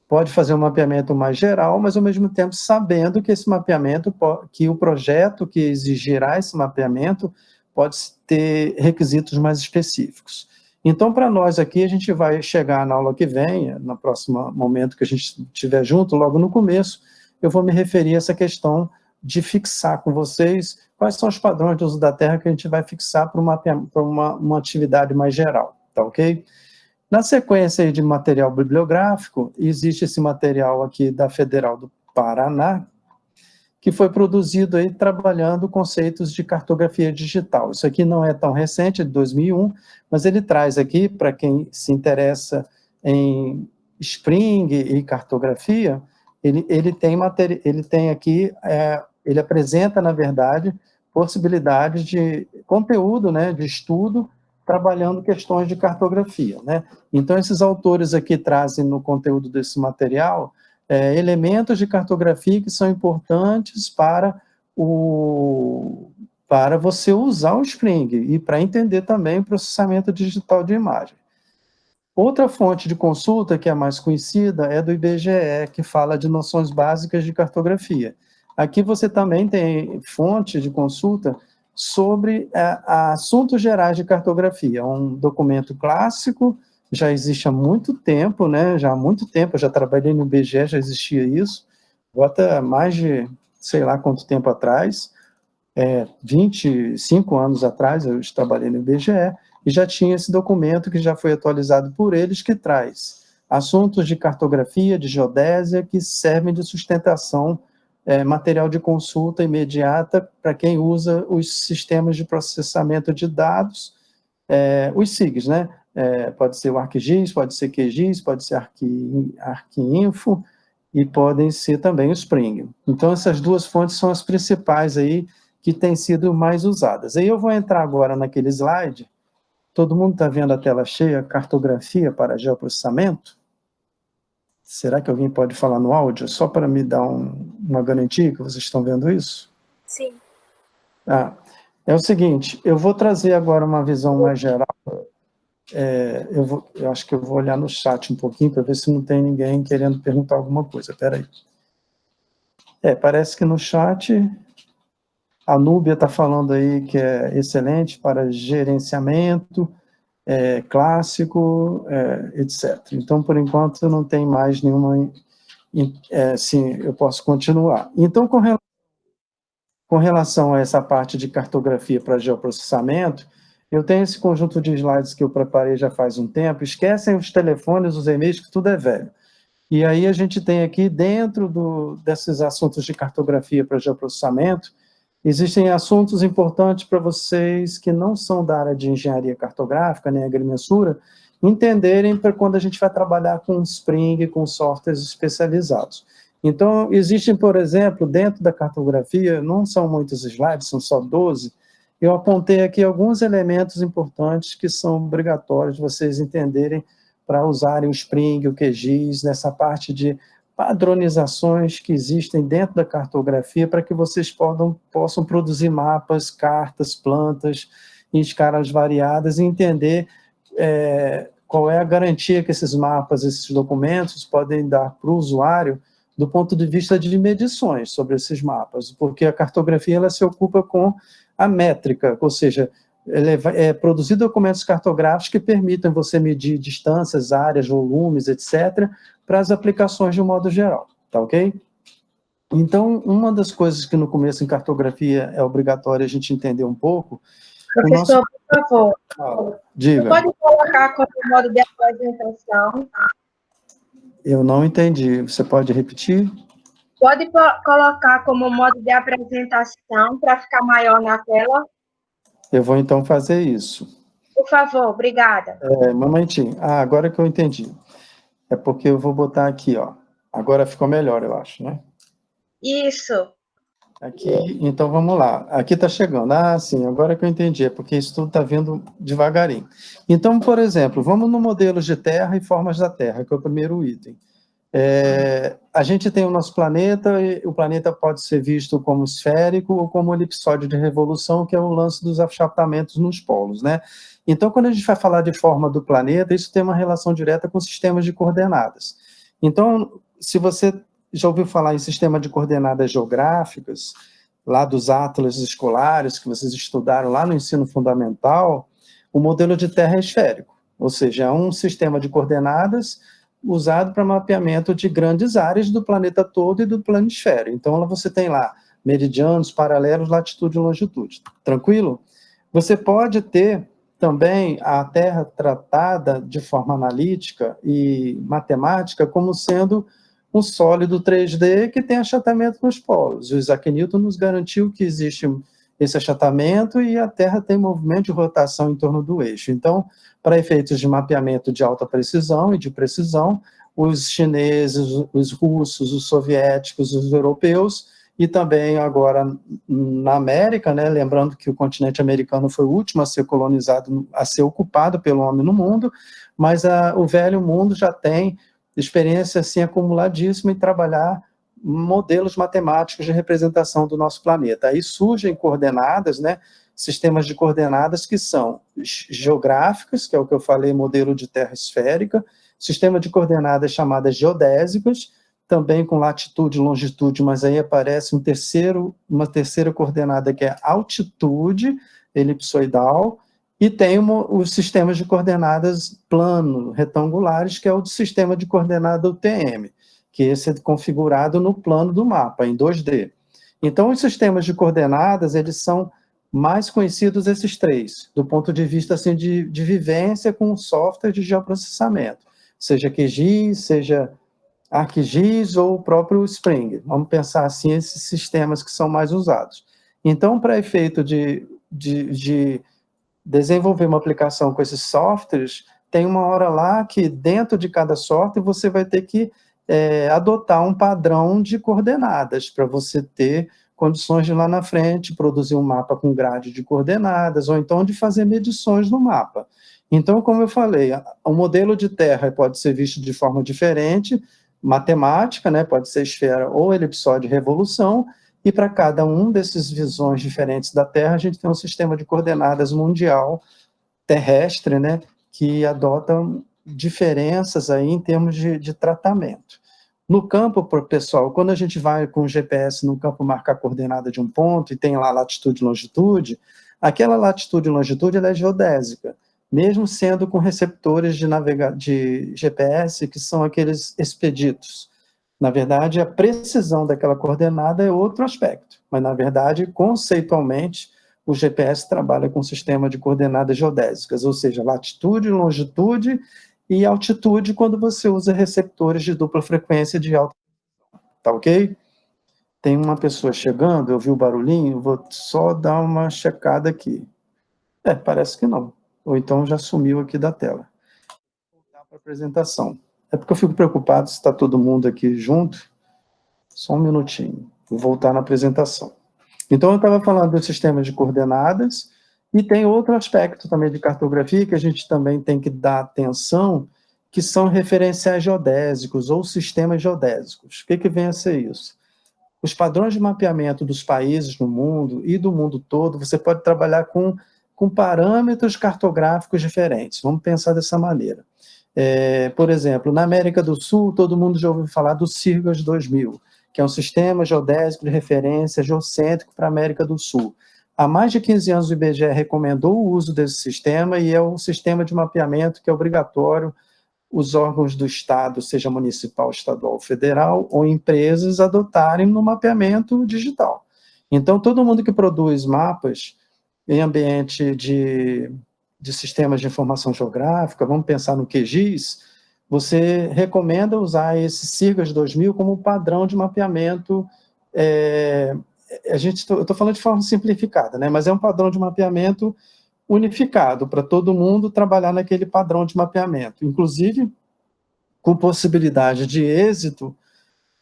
pode fazer um mapeamento mais geral, mas ao mesmo tempo sabendo que esse mapeamento, que o projeto que exigirá esse mapeamento pode ter requisitos mais específicos. Então, para nós aqui, a gente vai chegar na aula que vem, no próximo momento que a gente estiver junto, logo no começo, eu vou me referir a essa questão de fixar com vocês quais são os padrões de uso da terra que a gente vai fixar para uma atividade mais geral, tá ok? Na sequência aí de material bibliográfico, existe esse material aqui da Federal do Paraná, que foi produzido aí trabalhando conceitos de cartografia digital. Isso aqui não é tão recente, é de 2001, mas ele traz aqui, para quem se interessa em Spring e cartografia, ele tem aqui, ele apresenta, na verdade, possibilidades de conteúdo, né, de estudo, trabalhando questões de cartografia, né? Então, esses autores aqui trazem no conteúdo desse material elementos de cartografia que são importantes para você usar o Spring e para entender também o processamento digital de imagem. Outra fonte de consulta, que é a mais conhecida, é do IBGE, que fala de noções básicas de cartografia. Aqui você também tem fonte de consulta sobre assuntos gerais de cartografia, um documento clássico, já existe há muito tempo, né? Já há muito tempo, eu já trabalhei no IBGE, já existia isso, bota mais de, sei lá quanto tempo atrás, 25 anos atrás, eu trabalhei no IBGE, e já tinha esse documento que já foi atualizado por eles, que traz assuntos de cartografia, de geodésia, que servem de sustentação, material de consulta imediata para quem usa os sistemas de processamento de dados, os SIGs, né? Pode ser o ArcGIS, pode ser QGIS, pode ser ArcInfo, e podem ser também o Spring. Então, essas duas fontes são as principais aí que têm sido mais usadas. Aí eu vou entrar agora naquele slide. Todo mundo está vendo a tela cheia, cartografia para geoprocessamento? Será que alguém pode falar no áudio, só para me dar uma garantia que vocês estão vendo isso? Sim. É o seguinte, eu vou trazer agora uma visão mais geral. Eu acho que eu vou olhar no chat um pouquinho para ver se não tem ninguém querendo perguntar alguma coisa. Espera aí. Parece que no chat a Núbia está falando aí que é excelente para gerenciamento, clássico, etc. Então, por enquanto, não tem mais nenhuma... sim, eu posso continuar. Então, com relação a essa parte de cartografia para geoprocessamento, eu tenho esse conjunto de slides que eu preparei já faz um tempo. Esquecem os telefones, os e-mails, que tudo é velho. E aí a gente tem aqui, dentro desses assuntos de cartografia para geoprocessamento, existem assuntos importantes para vocês que não são da área de engenharia cartográfica, nem agrimensura, entenderem para quando a gente vai trabalhar com Spring, com softwares especializados. Então, existem, por exemplo, dentro da cartografia, não são muitos slides, são só 12, eu apontei aqui alguns elementos importantes que são obrigatórios de vocês entenderem para usarem o Spring, o QGIS, nessa parte de padronizações que existem dentro da cartografia para que vocês possam produzir mapas, cartas, plantas em escalas variadas e entender qual é a garantia que esses mapas, esses documentos podem dar para o usuário do ponto de vista de medições sobre esses mapas, porque a cartografia ela se ocupa com a métrica, ou seja, produzir documentos cartográficos que permitam você medir distâncias, áreas, volumes, etc., para as aplicações de um modo geral, tá ok? Então, uma das coisas que no começo em cartografia é obrigatório a gente entender um pouco... Professor, por favor, diga. Você pode colocar como modo de apresentação? Eu não entendi, você pode repetir? Pode colocar como modo de apresentação para ficar maior na tela? Eu vou então fazer isso. Por favor, obrigada. Um momentinho. Agora que eu entendi. É porque eu vou botar aqui, ó. Agora ficou melhor, eu acho, né? Isso. Aqui, então vamos lá. Aqui está chegando. Ah, sim, agora que eu entendi, é porque isso tudo está vindo devagarinho. Então, por exemplo, vamos no modelo de terra e formas da Terra, que é o primeiro item. A gente tem o nosso planeta, e o planeta pode ser visto como esférico ou como elipsóide de revolução, que é o lance dos achatamentos nos polos, né? Então, quando a gente vai falar de forma do planeta, isso tem uma relação direta com sistemas de coordenadas. Então, se você já ouviu falar em sistema de coordenadas geográficas, lá dos atlas escolares que vocês estudaram lá no ensino fundamental, o modelo de terra é esférico, ou seja, é um sistema de coordenadas usado para mapeamento de grandes áreas do planeta todo e do planisfério. Então, você tem lá meridianos, paralelos, latitude e longitude. Tranquilo? Você pode ter também a Terra tratada de forma analítica e matemática como sendo um sólido 3D que tem achatamento nos polos. O Isaac Newton nos garantiu que existe esse achatamento e a Terra tem movimento de rotação em torno do eixo. Então, para efeitos de mapeamento de alta precisão e de precisão, os chineses, os russos, os soviéticos, os europeus, e também agora na América, né, lembrando que o continente americano foi o último a ser colonizado, a ser ocupado pelo homem no mundo, mas o velho mundo já tem experiência assim acumuladíssima em trabalhar modelos matemáticos de representação do nosso planeta. Aí surgem coordenadas, né, sistemas de coordenadas que são geográficas, que é o que eu falei, modelo de terra esférica, sistema de coordenadas chamadas geodésicas, também com latitude e longitude, mas aí aparece uma terceira coordenada que é altitude elipsoidal, e tem os sistemas de coordenadas plano, retangulares, que é o sistema de coordenada UTM, que esse é configurado no plano do mapa, em 2D. Então, os sistemas de coordenadas, eles são mais conhecidos esses três, do ponto de vista assim, de vivência com software de geoprocessamento, seja QGIS, seja ArcGIS ou o próprio Spring. Vamos pensar assim, esses sistemas que são mais usados. Então, para efeito de desenvolver uma aplicação com esses softwares, tem uma hora lá que dentro de cada software você vai ter que adotar um padrão de coordenadas para você ter condições de lá na frente produzir um mapa com grade de coordenadas, ou então de fazer medições no mapa. Então, como eu falei, o modelo de terra pode ser visto de forma diferente, matemática, né, pode ser esfera ou elipsóide revolução, e para cada um desses visões diferentes da Terra, a gente tem um sistema de coordenadas mundial terrestre, né, que adota diferenças aí em termos de tratamento. No campo, pessoal, quando a gente vai com o GPS no campo marcar a coordenada de um ponto e tem lá latitude e longitude, aquela latitude e longitude ela é geodésica, mesmo sendo com receptores de GPS que são aqueles expeditos. Na verdade, a precisão daquela coordenada é outro aspecto, mas, na verdade, conceitualmente, o GPS trabalha com um sistema de coordenadas geodésicas, ou seja, latitude, longitude e altitude quando você usa receptores de dupla frequência de alta precisão. Tá ok? Tem uma pessoa chegando, eu vi o barulhinho, vou só dar uma checada aqui. Parece que não. Ou então já sumiu aqui da tela. Vou voltar para a apresentação. É porque eu fico preocupado se está todo mundo aqui junto. Só um minutinho. Vou voltar na apresentação. Então, eu estava falando do sistema de coordenadas, e tem outro aspecto também de cartografia que a gente também tem que dar atenção, que são referenciais geodésicos ou sistemas geodésicos. O que vem a ser isso? Os padrões de mapeamento dos países no mundo e do mundo todo, você pode trabalhar com parâmetros cartográficos diferentes. Vamos pensar dessa maneira. Por exemplo, na América do Sul, todo mundo já ouviu falar do CIRGAS 2000, que é um sistema geodésico de referência geocêntrico para a América do Sul. Há mais de 15 anos o IBGE recomendou o uso desse sistema, e é um sistema de mapeamento que é obrigatório os órgãos do Estado, seja municipal, estadual, federal, ou empresas, adotarem no mapeamento digital. Então, todo mundo que produz mapas em ambiente de sistemas de informação geográfica, vamos pensar no QGIS, você recomenda usar esse CIRGAS 2000 como padrão de mapeamento. Eu estou falando de forma simplificada, né? Mas é um padrão de mapeamento unificado para todo mundo trabalhar naquele padrão de mapeamento. Inclusive, com possibilidade de êxito,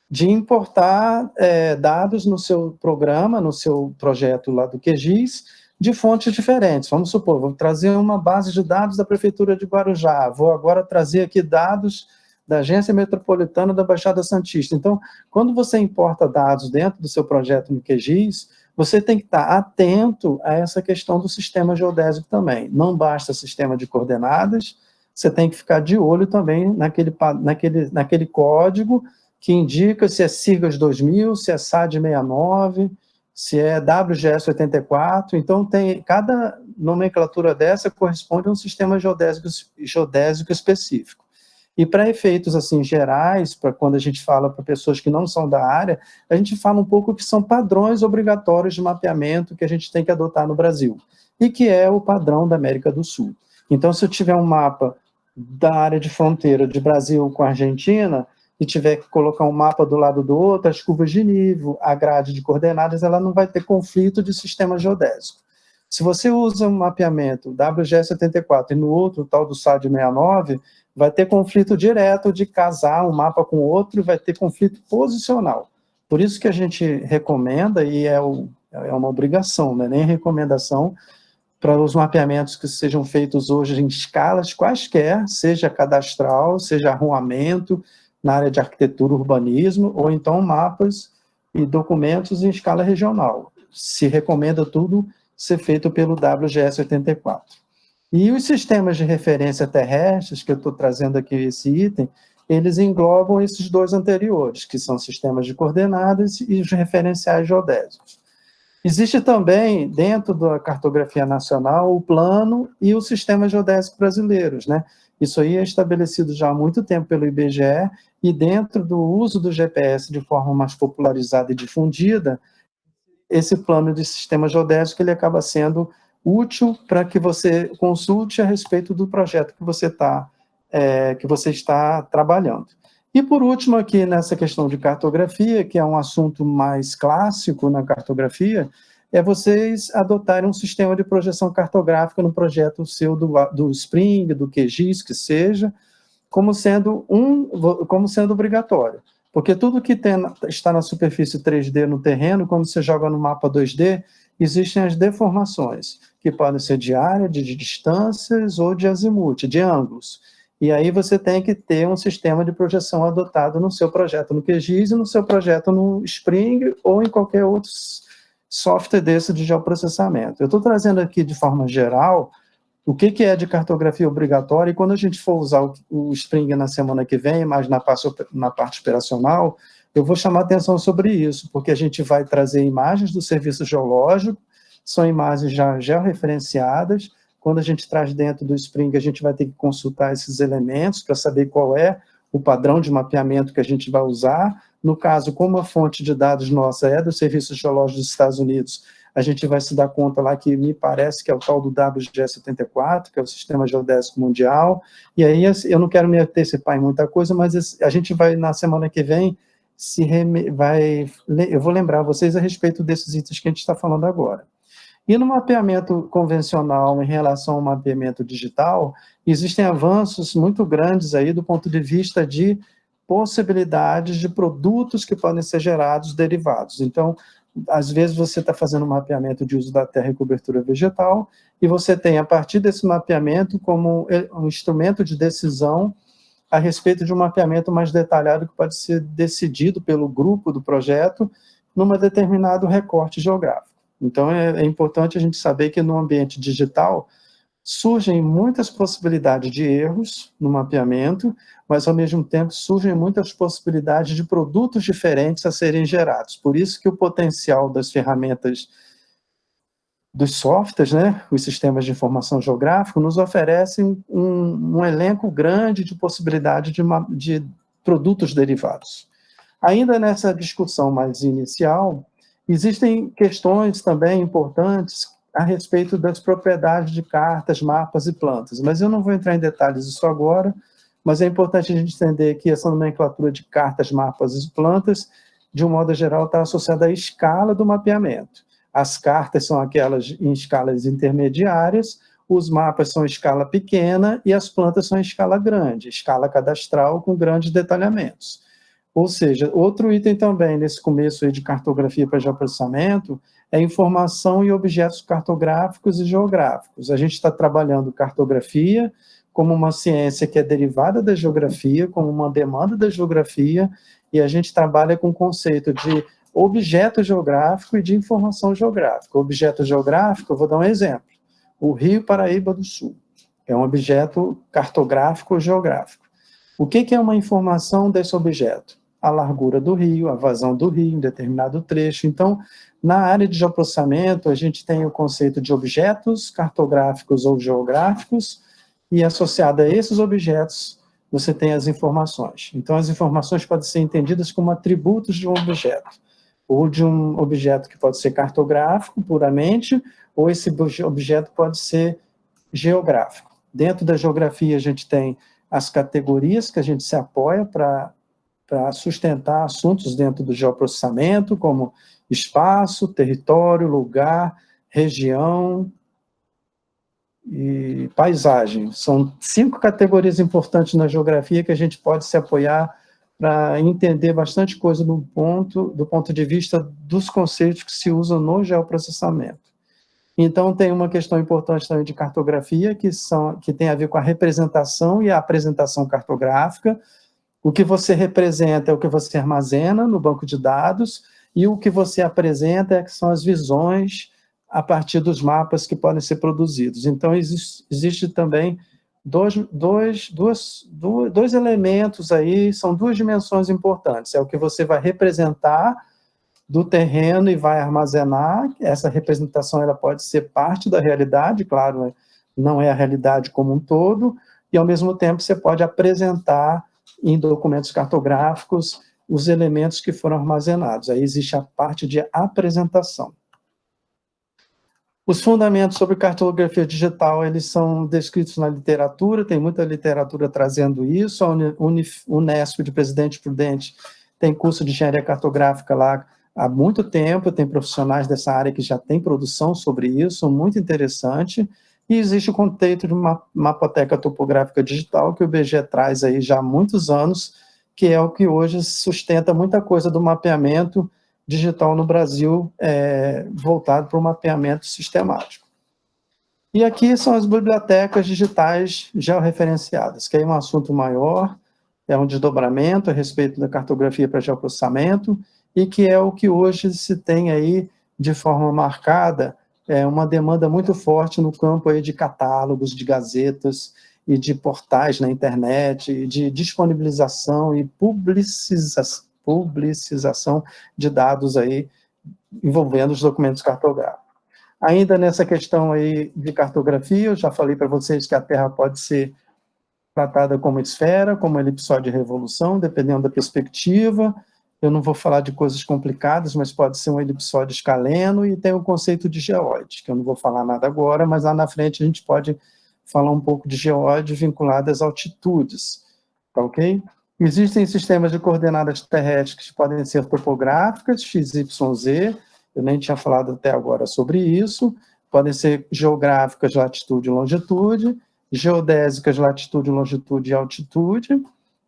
de importar dados no seu programa, no seu projeto lá do QGIS, de fontes diferentes. Vamos supor, vou trazer uma base de dados da Prefeitura de Guarujá, vou agora trazer aqui dados da Agência Metropolitana da Baixada Santista. Então, quando você importa dados dentro do seu projeto no QGIS, você tem que estar atento a essa questão do sistema geodésico também. Não basta sistema de coordenadas, você tem que ficar de olho também naquele código que indica se é SIGAS 2000, se é SAD 69, se é WGS 84, então cada nomenclatura dessa corresponde a um sistema geodésico específico. E para efeitos assim gerais, para quando a gente fala para pessoas que não são da área, a gente fala um pouco que são padrões obrigatórios de mapeamento que a gente tem que adotar no Brasil, e que é o padrão da América do Sul. Então, se eu tiver um mapa da área de fronteira de Brasil com a Argentina, e tiver que colocar um mapa do lado do outro, as curvas de nível, a grade de coordenadas, ela não vai ter conflito de sistema geodésico. Se você usa um mapeamento WGS 84 e no outro, tal do SAD 69, vai ter conflito direto de casar um mapa com o outro e vai ter conflito posicional. Por isso que a gente recomenda, e é uma obrigação, não é nem recomendação, para os mapeamentos que sejam feitos hoje em escalas quaisquer, seja cadastral, seja arruamento, na área de arquitetura e urbanismo, ou então mapas e documentos em escala regional. Se recomenda tudo ser feito pelo WGS 84. E os sistemas de referência terrestres, que eu estou trazendo aqui esse item, eles englobam esses dois anteriores, que são sistemas de coordenadas e os referenciais geodésicos. Existe também, dentro da cartografia nacional, o plano e os sistemas geodésicos brasileiros, né? Isso aí é estabelecido já há muito tempo pelo IBGE, e dentro do uso do GPS de forma mais popularizada e difundida, esse plano de sistema geodésico ele acaba sendo útil para que você consulte a respeito do projeto que você está trabalhando. E por último aqui nessa questão de cartografia, que é um assunto mais clássico na cartografia, é vocês adotarem um sistema de projeção cartográfica no projeto seu do Spring, do QGIS, que seja, como sendo obrigatório. Porque tudo que está na superfície 3D no terreno, quando você joga no mapa 2D, existem as deformações, que podem ser de área, de distâncias ou de azimuth, de ângulos. E aí você tem que ter um sistema de projeção adotado no seu projeto no QGIS e no seu projeto no Spring ou em qualquer outro software desse de geoprocessamento. Eu estou trazendo aqui de forma geral o que é de cartografia obrigatória, e quando a gente for usar o Spring na semana que vem, mais na parte operacional, eu vou chamar atenção sobre isso, porque a gente vai trazer imagens do serviço geológico, são imagens já georreferenciadas. Quando a gente traz dentro do Spring, a gente vai ter que consultar esses elementos para saber qual é o padrão de mapeamento que a gente vai usar. No caso, como a fonte de dados nossa é do Serviço Geológico dos Estados Unidos, a gente vai se dar conta lá que me parece que é o tal do WGS 74, que é o Sistema Geodésico Mundial, e aí eu não quero me antecipar em muita coisa, mas a gente vai, na semana que vem, eu vou lembrar vocês a respeito desses itens que a gente está falando agora. E no mapeamento convencional, em relação ao mapeamento digital, existem avanços muito grandes aí do ponto de vista de possibilidades de produtos que podem ser gerados derivados. Então, às vezes você está fazendo um mapeamento de uso da terra e cobertura vegetal, e você tem, a partir desse mapeamento, como um instrumento de decisão a respeito de um mapeamento mais detalhado que pode ser decidido pelo grupo do projeto numa determinado recorte geográfico. Então, é importante a gente saber que no ambiente digital surgem muitas possibilidades de erros no mapeamento, mas, ao mesmo tempo, surgem muitas possibilidades de produtos diferentes a serem gerados. Por isso que o potencial das ferramentas dos softwares, né, os sistemas de informação geográfica, nos oferecem um elenco grande de possibilidades de produtos derivados. Ainda nessa discussão mais inicial, existem questões também importantes a respeito das propriedades de cartas, mapas e plantas, mas eu não vou entrar em detalhes disso agora, mas é importante a gente entender que essa nomenclatura de cartas, mapas e plantas, de um modo geral, está associada à escala do mapeamento. As cartas são aquelas em escalas intermediárias, os mapas são em escala pequena e as plantas são em escala grande, escala cadastral com grandes detalhamentos. Ou seja, outro item também nesse começo aí de cartografia para geoprocessamento é informação e objetos cartográficos e geográficos. A gente está trabalhando cartografia como uma ciência que é derivada da geografia, como uma demanda da geografia, e a gente trabalha com o conceito de objeto geográfico e de informação geográfica. O objeto geográfico, eu vou dar um exemplo, o Rio Paraíba do Sul, é um objeto cartográfico geográfico. O que é uma informação desse objeto? A largura do rio, a vazão do rio em determinado trecho. Então, na área de geoprocessamento, a gente tem o conceito de objetos cartográficos ou geográficos, e associado a esses objetos, você tem as informações. Então, as informações podem ser entendidas como atributos de um objeto, ou de um objeto que pode ser cartográfico, puramente, ou esse objeto pode ser geográfico. Dentro da geografia, a gente tem as categorias que a gente se apoia para sustentar assuntos dentro do geoprocessamento, como espaço, território, lugar, região e paisagem. São 5 categorias importantes na geografia que a gente pode se apoiar para entender bastante coisa do ponto de vista dos conceitos que se usam no geoprocessamento. Então, tem uma questão importante também de cartografia, que tem a ver com a representação e a apresentação cartográfica. O que você representa é o que você armazena no banco de dados, e o que você apresenta são as visões a partir dos mapas que podem ser produzidos. Então, existe também dois elementos aí, são 2 dimensões importantes. É o que você vai representar do terreno e vai armazenar. Essa representação ela pode ser parte da realidade, claro, não é a realidade como um todo, e ao mesmo tempo você pode apresentar em documentos cartográficos os elementos que foram armazenados. Aí existe a parte de apresentação. Os fundamentos sobre cartografia digital, eles são descritos na literatura, tem muita literatura trazendo isso. A Unesp de Presidente Prudente tem curso de engenharia cartográfica lá há muito tempo, tem profissionais dessa área que já têm produção sobre isso, muito interessante. E existe o conceito de uma mapoteca topográfica digital, que o IBGE traz aí já há muitos anos, que é o que hoje sustenta muita coisa do mapeamento digital no Brasil, voltado para o mapeamento sistemático. E aqui são as bibliotecas digitais georreferenciadas, que é um assunto maior, é um desdobramento a respeito da cartografia para geoprocessamento, e que é o que hoje se tem aí de forma marcada, uma demanda muito forte no campo aí de catálogos, de gazetas e de portais na internet, de disponibilização e publicização de dados aí envolvendo os documentos cartográficos. Ainda nessa questão aí de cartografia, eu já falei para vocês que a Terra pode ser tratada como esfera, como elipsoide de revolução, dependendo da perspectiva. Eu não vou falar de coisas complicadas, mas pode ser um elipsoide escaleno, e tem o conceito de geóide, que eu não vou falar nada agora, mas lá na frente a gente pode falar um pouco de geóide vinculada às altitudes, tá ok? Existem sistemas de coordenadas terrestres que podem ser topográficas, x, y, z, eu nem tinha falado até agora sobre isso, podem ser geográficas, latitude e longitude, geodésicas, latitude, longitude e altitude,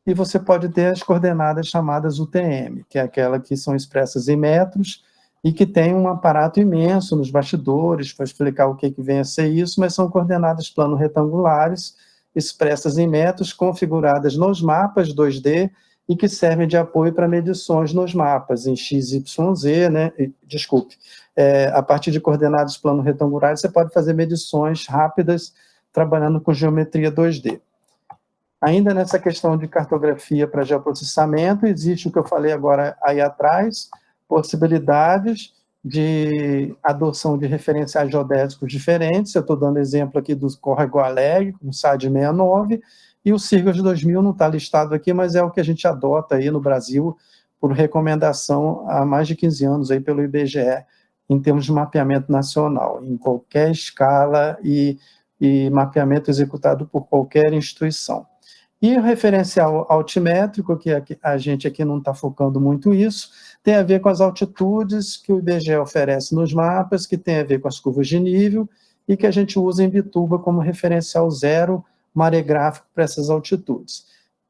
e você pode ter as coordenadas chamadas UTM, que é aquela que são expressas em metros, e que tem um aparato imenso nos bastidores para explicar o que vem a ser isso, mas são coordenadas plano retangulares, expressas em metros, configuradas nos mapas 2D, e que servem de apoio para medições nos mapas, em x, y, z, né? Desculpe, a partir de coordenadas plano retangulares, você pode fazer medições rápidas, trabalhando com geometria 2D. Ainda nessa questão de cartografia para geoprocessamento, existe o que eu falei agora aí atrás, possibilidades de adoção de referenciais geodésicos diferentes. Eu estou dando exemplo aqui do Córrego Alegre, com o SAD 69, e o Sirgas 2000 não está listado aqui, mas é o que a gente adota aí no Brasil por recomendação há mais de 15 anos aí pelo IBGE, em termos de mapeamento nacional, em qualquer escala e mapeamento executado por qualquer instituição. E o referencial altimétrico, que a gente aqui não está focando muito isso, tem a ver com as altitudes que o IBGE oferece nos mapas, que tem a ver com as curvas de nível, e que a gente usa em Bituba como referencial zero maregráfico para essas altitudes.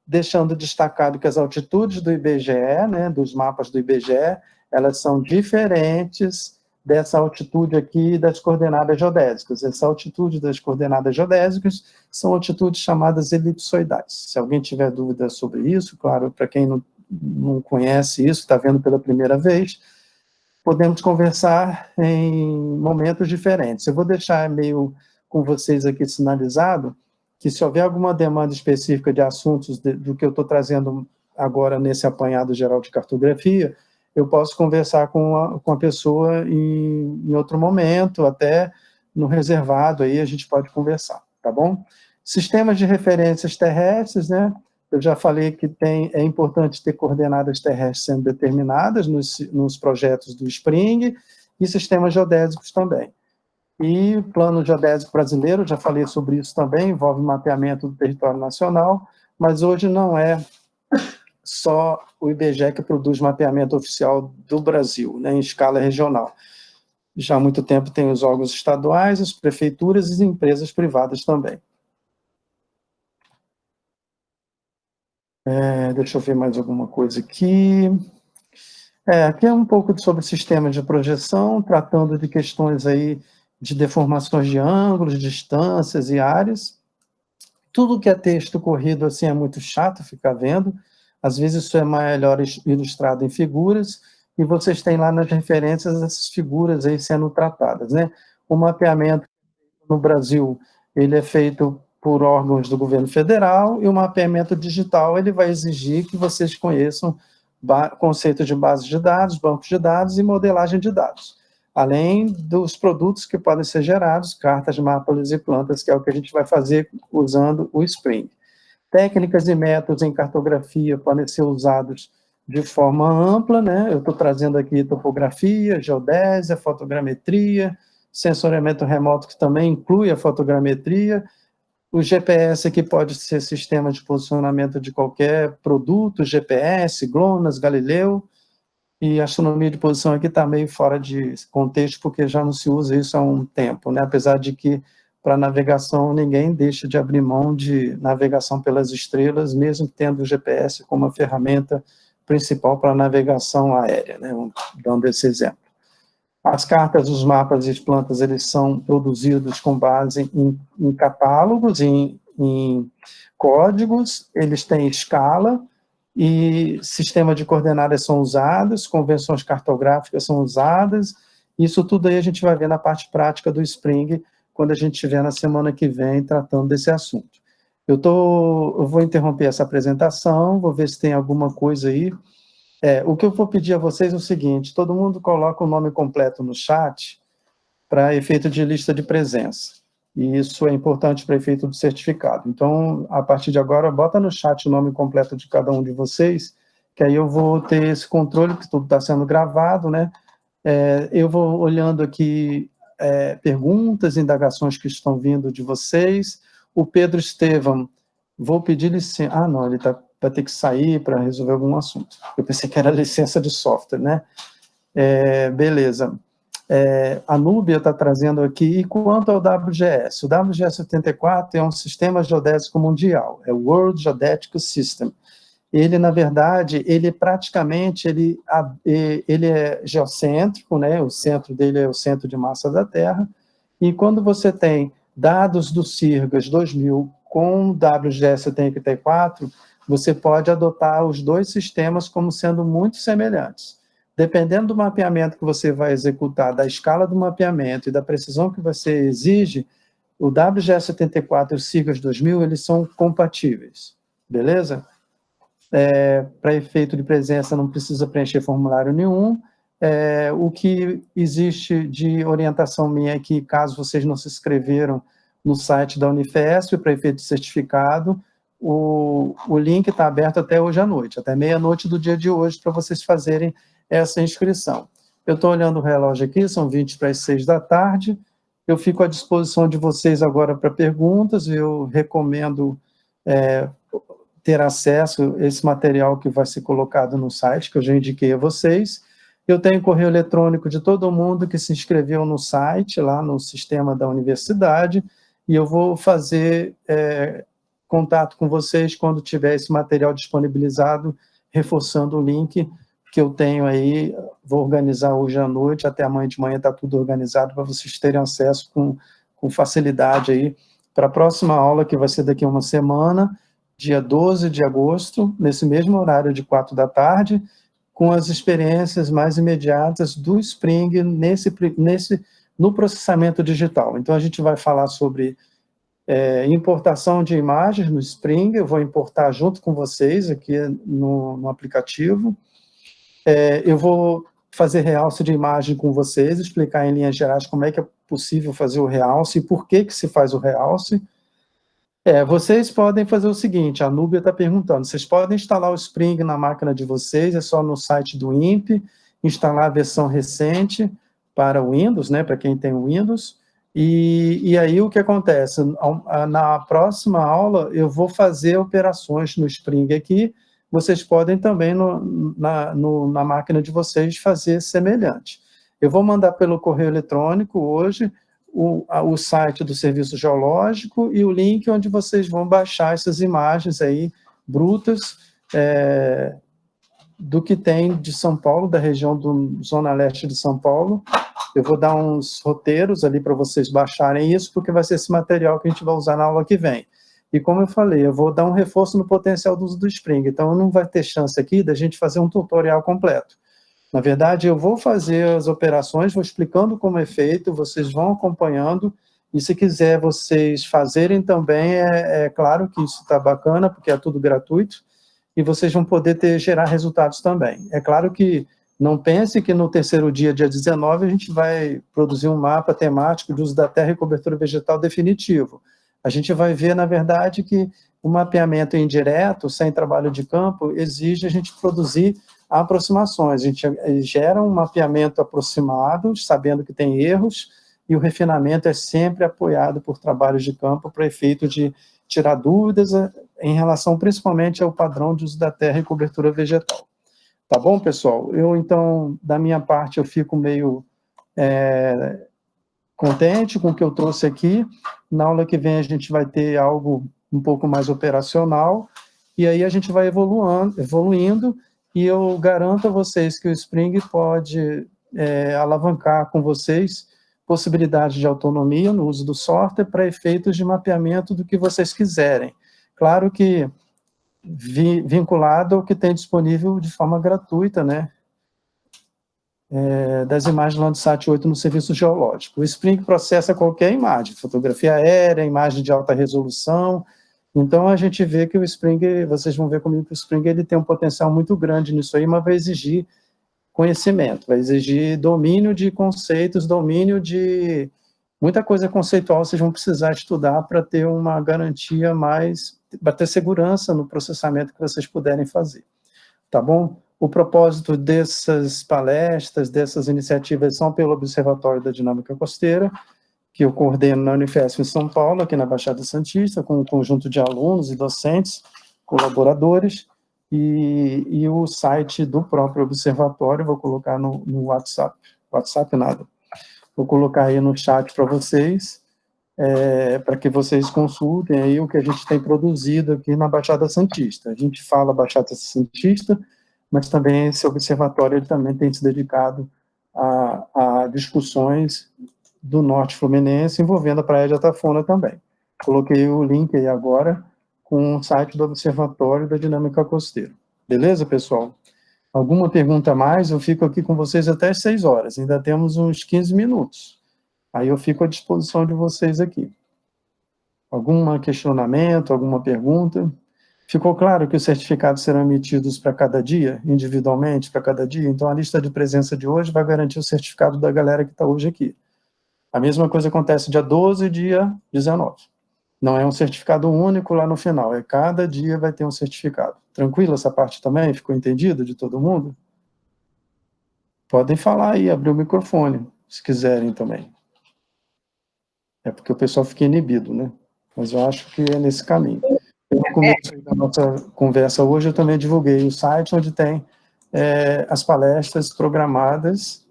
Deixando destacado que as altitudes do IBGE, né, dos mapas do IBGE, elas são diferentes dessa altitude aqui das coordenadas geodésicas. Essa altitude das coordenadas geodésicas são altitudes chamadas elipsoidais. Se alguém tiver dúvida sobre isso, claro, para quem não conhece isso, está vendo pela primeira vez, podemos conversar em momentos diferentes. Eu vou deixar meio com vocês aqui sinalizado que se houver alguma demanda específica de assuntos do que eu estou trazendo agora nesse apanhado geral de cartografia, eu posso conversar com a pessoa em outro momento, até no reservado, aí a gente pode conversar, tá bom? Sistemas de referências terrestres, né? Eu já falei que é importante ter coordenadas terrestres sendo determinadas nos projetos do SPRING, e sistemas geodésicos também. E plano geodésico brasileiro, já falei sobre isso também, envolve mapeamento do território nacional, mas hoje não é só o IBGE que produz mapeamento oficial do Brasil, né, em escala regional. Já há muito tempo tem os órgãos estaduais, as prefeituras e as empresas privadas também. Deixa eu ver mais alguma coisa aqui. Aqui é um pouco sobre sistemas de projeção, tratando de questões aí de deformações de ângulos, distâncias e áreas. Tudo que é texto corrido assim é muito chato ficar vendo, às vezes isso é melhor ilustrado em figuras, e vocês têm lá nas referências essas figuras aí sendo tratadas, né? O mapeamento no Brasil, ele é feito por órgãos do governo federal, e o mapeamento digital, ele vai exigir que vocês conheçam conceito de base de dados, bancos de dados e modelagem de dados, além dos produtos que podem ser gerados, cartas, mapas e plantas, que é o que a gente vai fazer usando o Spring. Técnicas e métodos em cartografia podem ser usados de forma ampla, né? Eu estou trazendo aqui topografia, geodésia, fotogrametria, sensoriamento remoto, que também inclui a fotogrametria. O GPS aqui pode ser sistema de posicionamento de qualquer produto, GPS, GLONASS, Galileu, e a astronomia de posição aqui está meio fora de contexto, porque já não se usa isso há um tempo, né? Apesar de que, para navegação, ninguém deixa de abrir mão de navegação pelas estrelas, mesmo tendo o GPS como a ferramenta principal para a navegação aérea, né? Dando esse exemplo. As cartas, os mapas e as plantas, eles são produzidos com base em catálogos, em códigos, eles têm escala, e sistema de coordenadas são usados, convenções cartográficas são usadas, isso tudo aí a gente vai ver na parte prática do Spring, quando a gente estiver na semana que vem tratando desse assunto. Eu vou interromper essa apresentação, vou ver se tem alguma coisa aí. O que eu vou pedir a vocês é o seguinte: todo mundo coloca o nome completo no chat para efeito de lista de presença. E isso é importante para efeito do certificado. Então, a partir de agora, bota no chat o nome completo de cada um de vocês, que aí eu vou ter esse controle, que tudo está sendo gravado, né? Eu vou olhando aqui perguntas, indagações que estão vindo de vocês. O Pedro Estevam, vou pedir licença. Ah, não, ele vai ter que sair para resolver algum assunto. Eu pensei que era licença de software, né? Beleza. A Núbia está trazendo aqui, e quanto ao WGS? O WGS 84 é um sistema geodésico mundial, é o World Geodetic System. Ele, na verdade, praticamente é geocêntrico, né? O centro dele é o centro de massa da Terra, e quando você tem dados do CIRGAS 2000 com o WGS 84, você pode adotar os dois sistemas como sendo muito semelhantes. Dependendo do mapeamento que você vai executar, da escala do mapeamento e da precisão que você exige, o WGS 74 e o CIRGAS 2000, eles são compatíveis, beleza? Para efeito de presença, não precisa preencher formulário nenhum. O que existe de orientação minha é que, caso vocês não se inscreveram no site da Unifesp, para efeito de certificado, o link está aberto até hoje à noite, até meia-noite do dia de hoje, para vocês fazerem essa inscrição. Eu estou olhando o relógio aqui, são 20 para as 6 da tarde, eu fico à disposição de vocês agora para perguntas, eu recomendo ter acesso a esse material que vai ser colocado no site, que eu já indiquei a vocês, Eu tenho correio eletrônico de todo mundo que se inscreveu no site, lá no sistema da universidade, e eu vou fazer contato com vocês quando tiver esse material disponibilizado, reforçando o link que eu tenho aí, vou organizar hoje à noite, até amanhã de manhã está tudo organizado, para vocês terem acesso com facilidade aí, para a próxima aula, que vai ser daqui a uma semana, dia 12 de agosto, nesse mesmo horário de 4 da tarde, com as experiências mais imediatas do Spring no processamento digital. Então, a gente vai falar sobre importação de imagens no Spring, eu vou importar junto com vocês aqui no aplicativo. Eu vou fazer realce de imagem com vocês, explicar em linhas gerais como é que é possível fazer o realce e por que se faz o realce. Vocês podem fazer o seguinte, a Núbia está perguntando, vocês podem instalar o Spring na máquina de vocês, é só no site do INPE, instalar a versão recente para o Windows, né, para quem tem o Windows, e aí o que acontece? Na próxima aula eu vou fazer operações no Spring aqui, vocês podem também na máquina de vocês fazer semelhante. Eu vou mandar pelo correio eletrônico hoje o site do Serviço Geológico e o link onde vocês vão baixar essas imagens aí brutas do que tem de São Paulo, da região do Zona Leste de São Paulo. Eu vou dar uns roteiros ali para vocês baixarem isso, porque vai ser esse material que a gente vai usar na aula que vem. E como eu falei, eu vou dar um reforço no potencial do uso do Spring, então não vai ter chance aqui da gente fazer um tutorial completo. Na verdade, eu vou fazer as operações, vou explicando como é feito, vocês vão acompanhando, e se quiser vocês fazerem também, é claro que isso está bacana, porque é tudo gratuito, e vocês vão poder gerar resultados também. É claro que não pense que no terceiro dia, dia 19, a gente vai produzir um mapa temático de uso da terra e cobertura vegetal definitivo. A gente vai ver, na verdade, que o mapeamento indireto, sem trabalho de campo, exige a gente produzir aproximações. A gente gera um mapeamento aproximado, sabendo que tem erros, e o refinamento é sempre apoiado por trabalhos de campo para efeito de tirar dúvidas em relação principalmente ao padrão de uso da terra e cobertura vegetal. Tá bom, pessoal? Então, da minha parte, eu fico meio contente com o que eu trouxe aqui. Na aula que vem a gente vai ter algo um pouco mais operacional, e aí a gente vai evoluindo, e eu garanto a vocês que o Spring pode alavancar com vocês possibilidade de autonomia no uso do software para efeitos de mapeamento do que vocês quiserem. Claro que vinculado ao que tem disponível de forma gratuita, né, das imagens Landsat 8 no serviço geológico. O Spring processa qualquer imagem, fotografia aérea, imagem de alta resolução. Então, a gente vê que o Spring, vocês vão ver comigo que o Spring ele tem um potencial muito grande nisso aí, mas vai exigir conhecimento, vai exigir domínio de conceitos, domínio de muita coisa conceitual, vocês vão precisar estudar para ter uma garantia mais, para ter segurança no processamento que vocês puderem fazer. Tá bom? O propósito dessas palestras, dessas iniciativas são pelo Observatório da Dinâmica Costeira, que eu coordeno na Unifesp em São Paulo, aqui na Baixada Santista, com um conjunto de alunos e docentes, colaboradores, e o site do próprio observatório, vou colocar no WhatsApp, nada, vou colocar aí no chat para vocês, para que vocês consultem aí o que a gente tem produzido aqui na Baixada Santista. A gente fala Baixada Santista, mas também esse observatório ele também tem se dedicado a discussões do Norte Fluminense, envolvendo a Praia de Atafona também. Coloquei o link aí agora com o site do Observatório da Dinâmica Costeira. Beleza, pessoal? Alguma pergunta a mais? Eu fico aqui com vocês até as 6 horas, ainda temos uns 15 minutos. Aí eu fico à disposição de vocês aqui. Algum questionamento, alguma pergunta? Ficou claro que os certificados serão emitidos para cada dia, individualmente, para cada dia? Então, a lista de presença de hoje vai garantir o certificado da galera que está hoje aqui. A mesma coisa acontece dia 12 e dia 19. Não é um certificado único lá no final, cada dia vai ter um certificado. Tranquilo essa parte também? Ficou entendido de todo mundo? Podem falar aí, abrir o microfone, se quiserem também. É porque o pessoal fica inibido, né? Mas eu acho que é nesse caminho. No começo da nossa conversa hoje, eu também divulguei o site onde tem as palestras programadas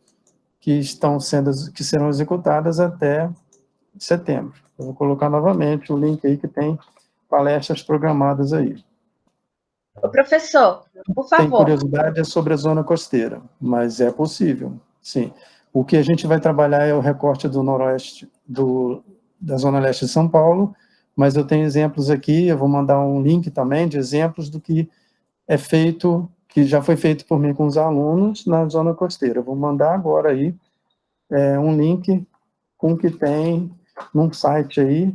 que serão executadas até setembro. Eu vou colocar novamente o link aí que tem palestras programadas aí. Ô, professor, por favor. Tem curiosidade é sobre a zona costeira, mas é possível, sim. O que a gente vai trabalhar é o recorte do noroeste, da zona leste de São Paulo, mas eu tenho exemplos aqui, eu vou mandar um link também de exemplos do que é feito, que já foi feito por mim com os alunos na zona costeira. Eu vou mandar agora aí um link com o que tem num site aí,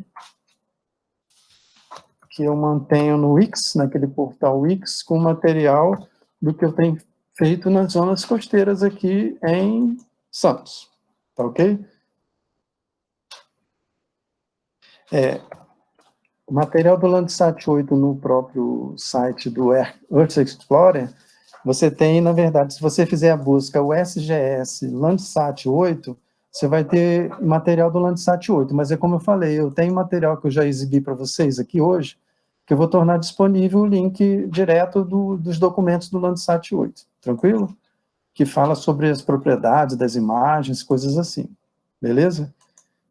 que eu mantenho no Wix, naquele portal Wix, com material do que eu tenho feito nas zonas costeiras aqui em Santos, tá ok? O material do Landsat 8 no próprio site do Earth Explorer, você tem, na verdade, se você fizer a busca o SGS Landsat 8, você vai ter material do Landsat 8, mas é como eu falei, eu tenho material que eu já exibi para vocês aqui hoje, que eu vou tornar disponível o link direto dos documentos do Landsat 8, tranquilo? Que fala sobre as propriedades das imagens, coisas assim, beleza?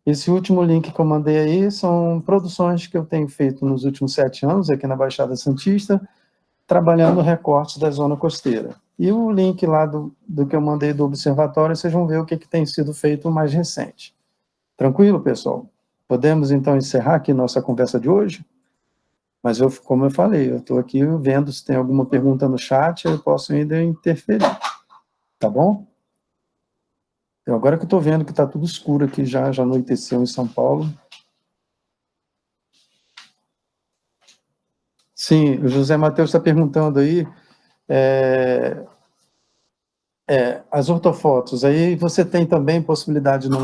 Esse último link que eu mandei aí são produções que eu tenho feito nos últimos 7 anos, aqui na Baixada Santista, trabalhando recortes da zona costeira. E o link lá do que eu mandei do observatório, vocês vão ver o que tem sido feito mais recente. Tranquilo, pessoal? Podemos, então, encerrar aqui nossa conversa de hoje? Mas, como eu falei, eu estou aqui vendo se tem alguma pergunta no chat, eu posso ainda interferir. Tá bom? Então, agora que eu estou vendo que está tudo escuro aqui, já anoiteceu em São Paulo. Sim, o José Matheus está perguntando aí, as ortofotos, aí você tem também possibilidade no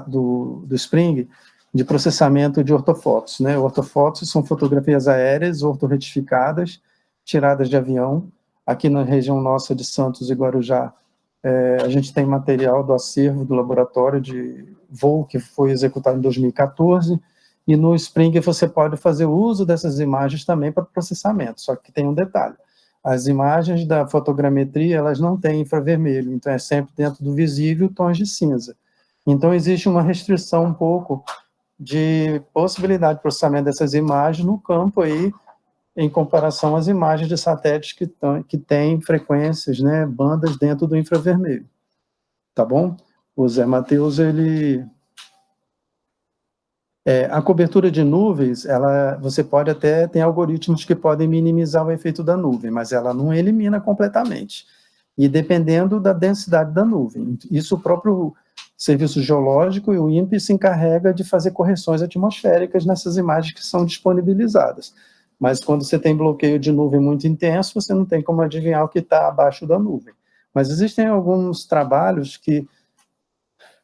do Spring de processamento de ortofotos, né? Ortofotos são fotografias aéreas ortoretificadas, tiradas de avião. Aqui na região nossa de Santos e Guarujá, a gente tem material do acervo do laboratório de voo que foi executado em 2014, e no Spring você pode fazer uso dessas imagens também para processamento, só que tem um detalhe. As imagens da fotogrametria, elas não têm infravermelho, então é sempre dentro do visível tons de cinza. Então existe uma restrição um pouco de possibilidade de processamento dessas imagens no campo aí, em comparação às imagens de satélites que têm frequências, né, bandas dentro do infravermelho. Tá bom? O Zé Matheus, a cobertura de nuvens, você pode até, tem algoritmos que podem minimizar o efeito da nuvem, mas ela não elimina completamente. E dependendo da densidade da nuvem. Isso o próprio Serviço Geológico e o INPE se encarrega de fazer correções atmosféricas nessas imagens que são disponibilizadas. Mas quando você tem bloqueio de nuvem muito intenso, você não tem como adivinhar o que está abaixo da nuvem. Mas existem alguns trabalhos que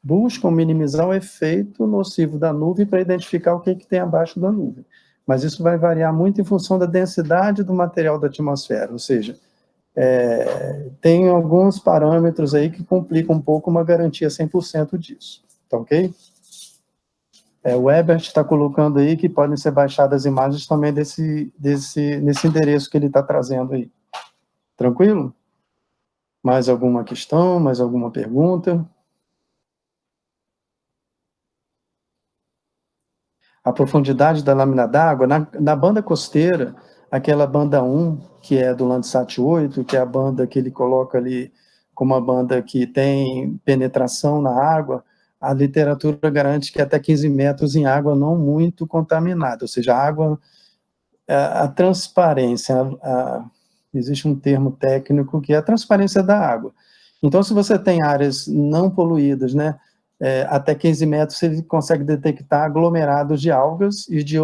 buscam minimizar o efeito nocivo da nuvem para identificar o que tem abaixo da nuvem. Mas isso vai variar muito em função da densidade do material da atmosfera, ou seja, tem alguns parâmetros aí que complicam um pouco uma garantia 100% disso, tá ok? O Ebert está colocando aí que podem ser baixadas imagens também nesse endereço que ele está trazendo aí. Tranquilo? Mais alguma questão, mais alguma pergunta? A profundidade da lâmina d'água, na banda costeira, aquela banda 1, que é do Landsat 8, que é a banda que ele coloca ali como uma banda que tem penetração na água, a literatura garante que até 15 metros em água não muito contaminada, ou seja, a água, a transparência, existe um termo técnico que é a transparência da água. Então, se você tem áreas não poluídas, né, até 15 metros você consegue detectar aglomerados de algas e de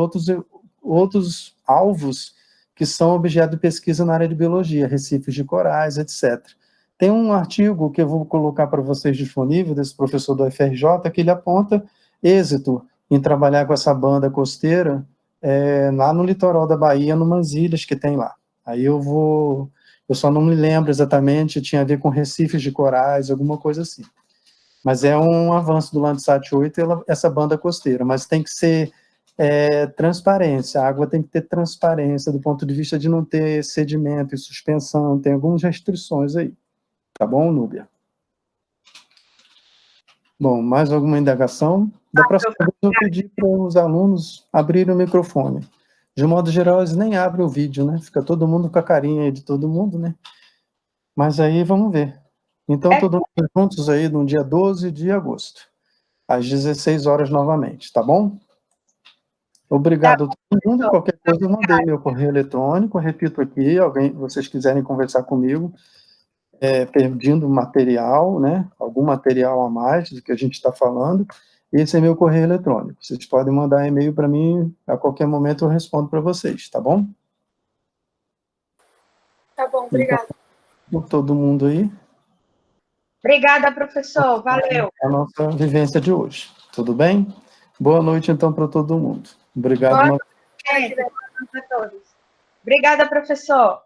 outros alvos que são objeto de pesquisa na área de biologia, recifes de corais, etc. Tem um artigo que eu vou colocar para vocês disponível, desse professor do UFRJ, que ele aponta êxito em trabalhar com essa banda costeira lá no litoral da Bahia, numas ilhas que tem lá. Aí eu só não me lembro exatamente, tinha a ver com recifes de corais, alguma coisa assim. Mas é um avanço do Landsat 8, essa banda costeira, mas tem que ser transparência, a água tem que ter transparência do ponto de vista de não ter sedimento e suspensão, tem algumas restrições aí, Tá bom, Núbia? Bom, mais alguma indagação? Da próxima vez eu pedi para os alunos abrirem o microfone. De modo geral, eles nem abrem o vídeo, né? Fica todo mundo com a carinha aí de todo mundo, né? Mas aí, vamos ver. Então, todos juntos aí no dia 12 de agosto, às 16 horas novamente, tá bom? Obrigado a todo mundo. Qualquer coisa, eu mandei meu correio eletrônico, repito aqui, vocês quiserem conversar comigo, pedindo material, né? Algum material a mais do que a gente está falando, esse é meu correio eletrônico. Vocês podem mandar e-mail para mim, a qualquer momento eu respondo para vocês, tá bom? Tá bom, obrigada. Então, por todo mundo aí. Obrigada, professor. Valeu. A nossa vivência de hoje. Tudo bem? Boa noite, então, para todo mundo. Obrigado. Boa noite a todos. Obrigada, professor.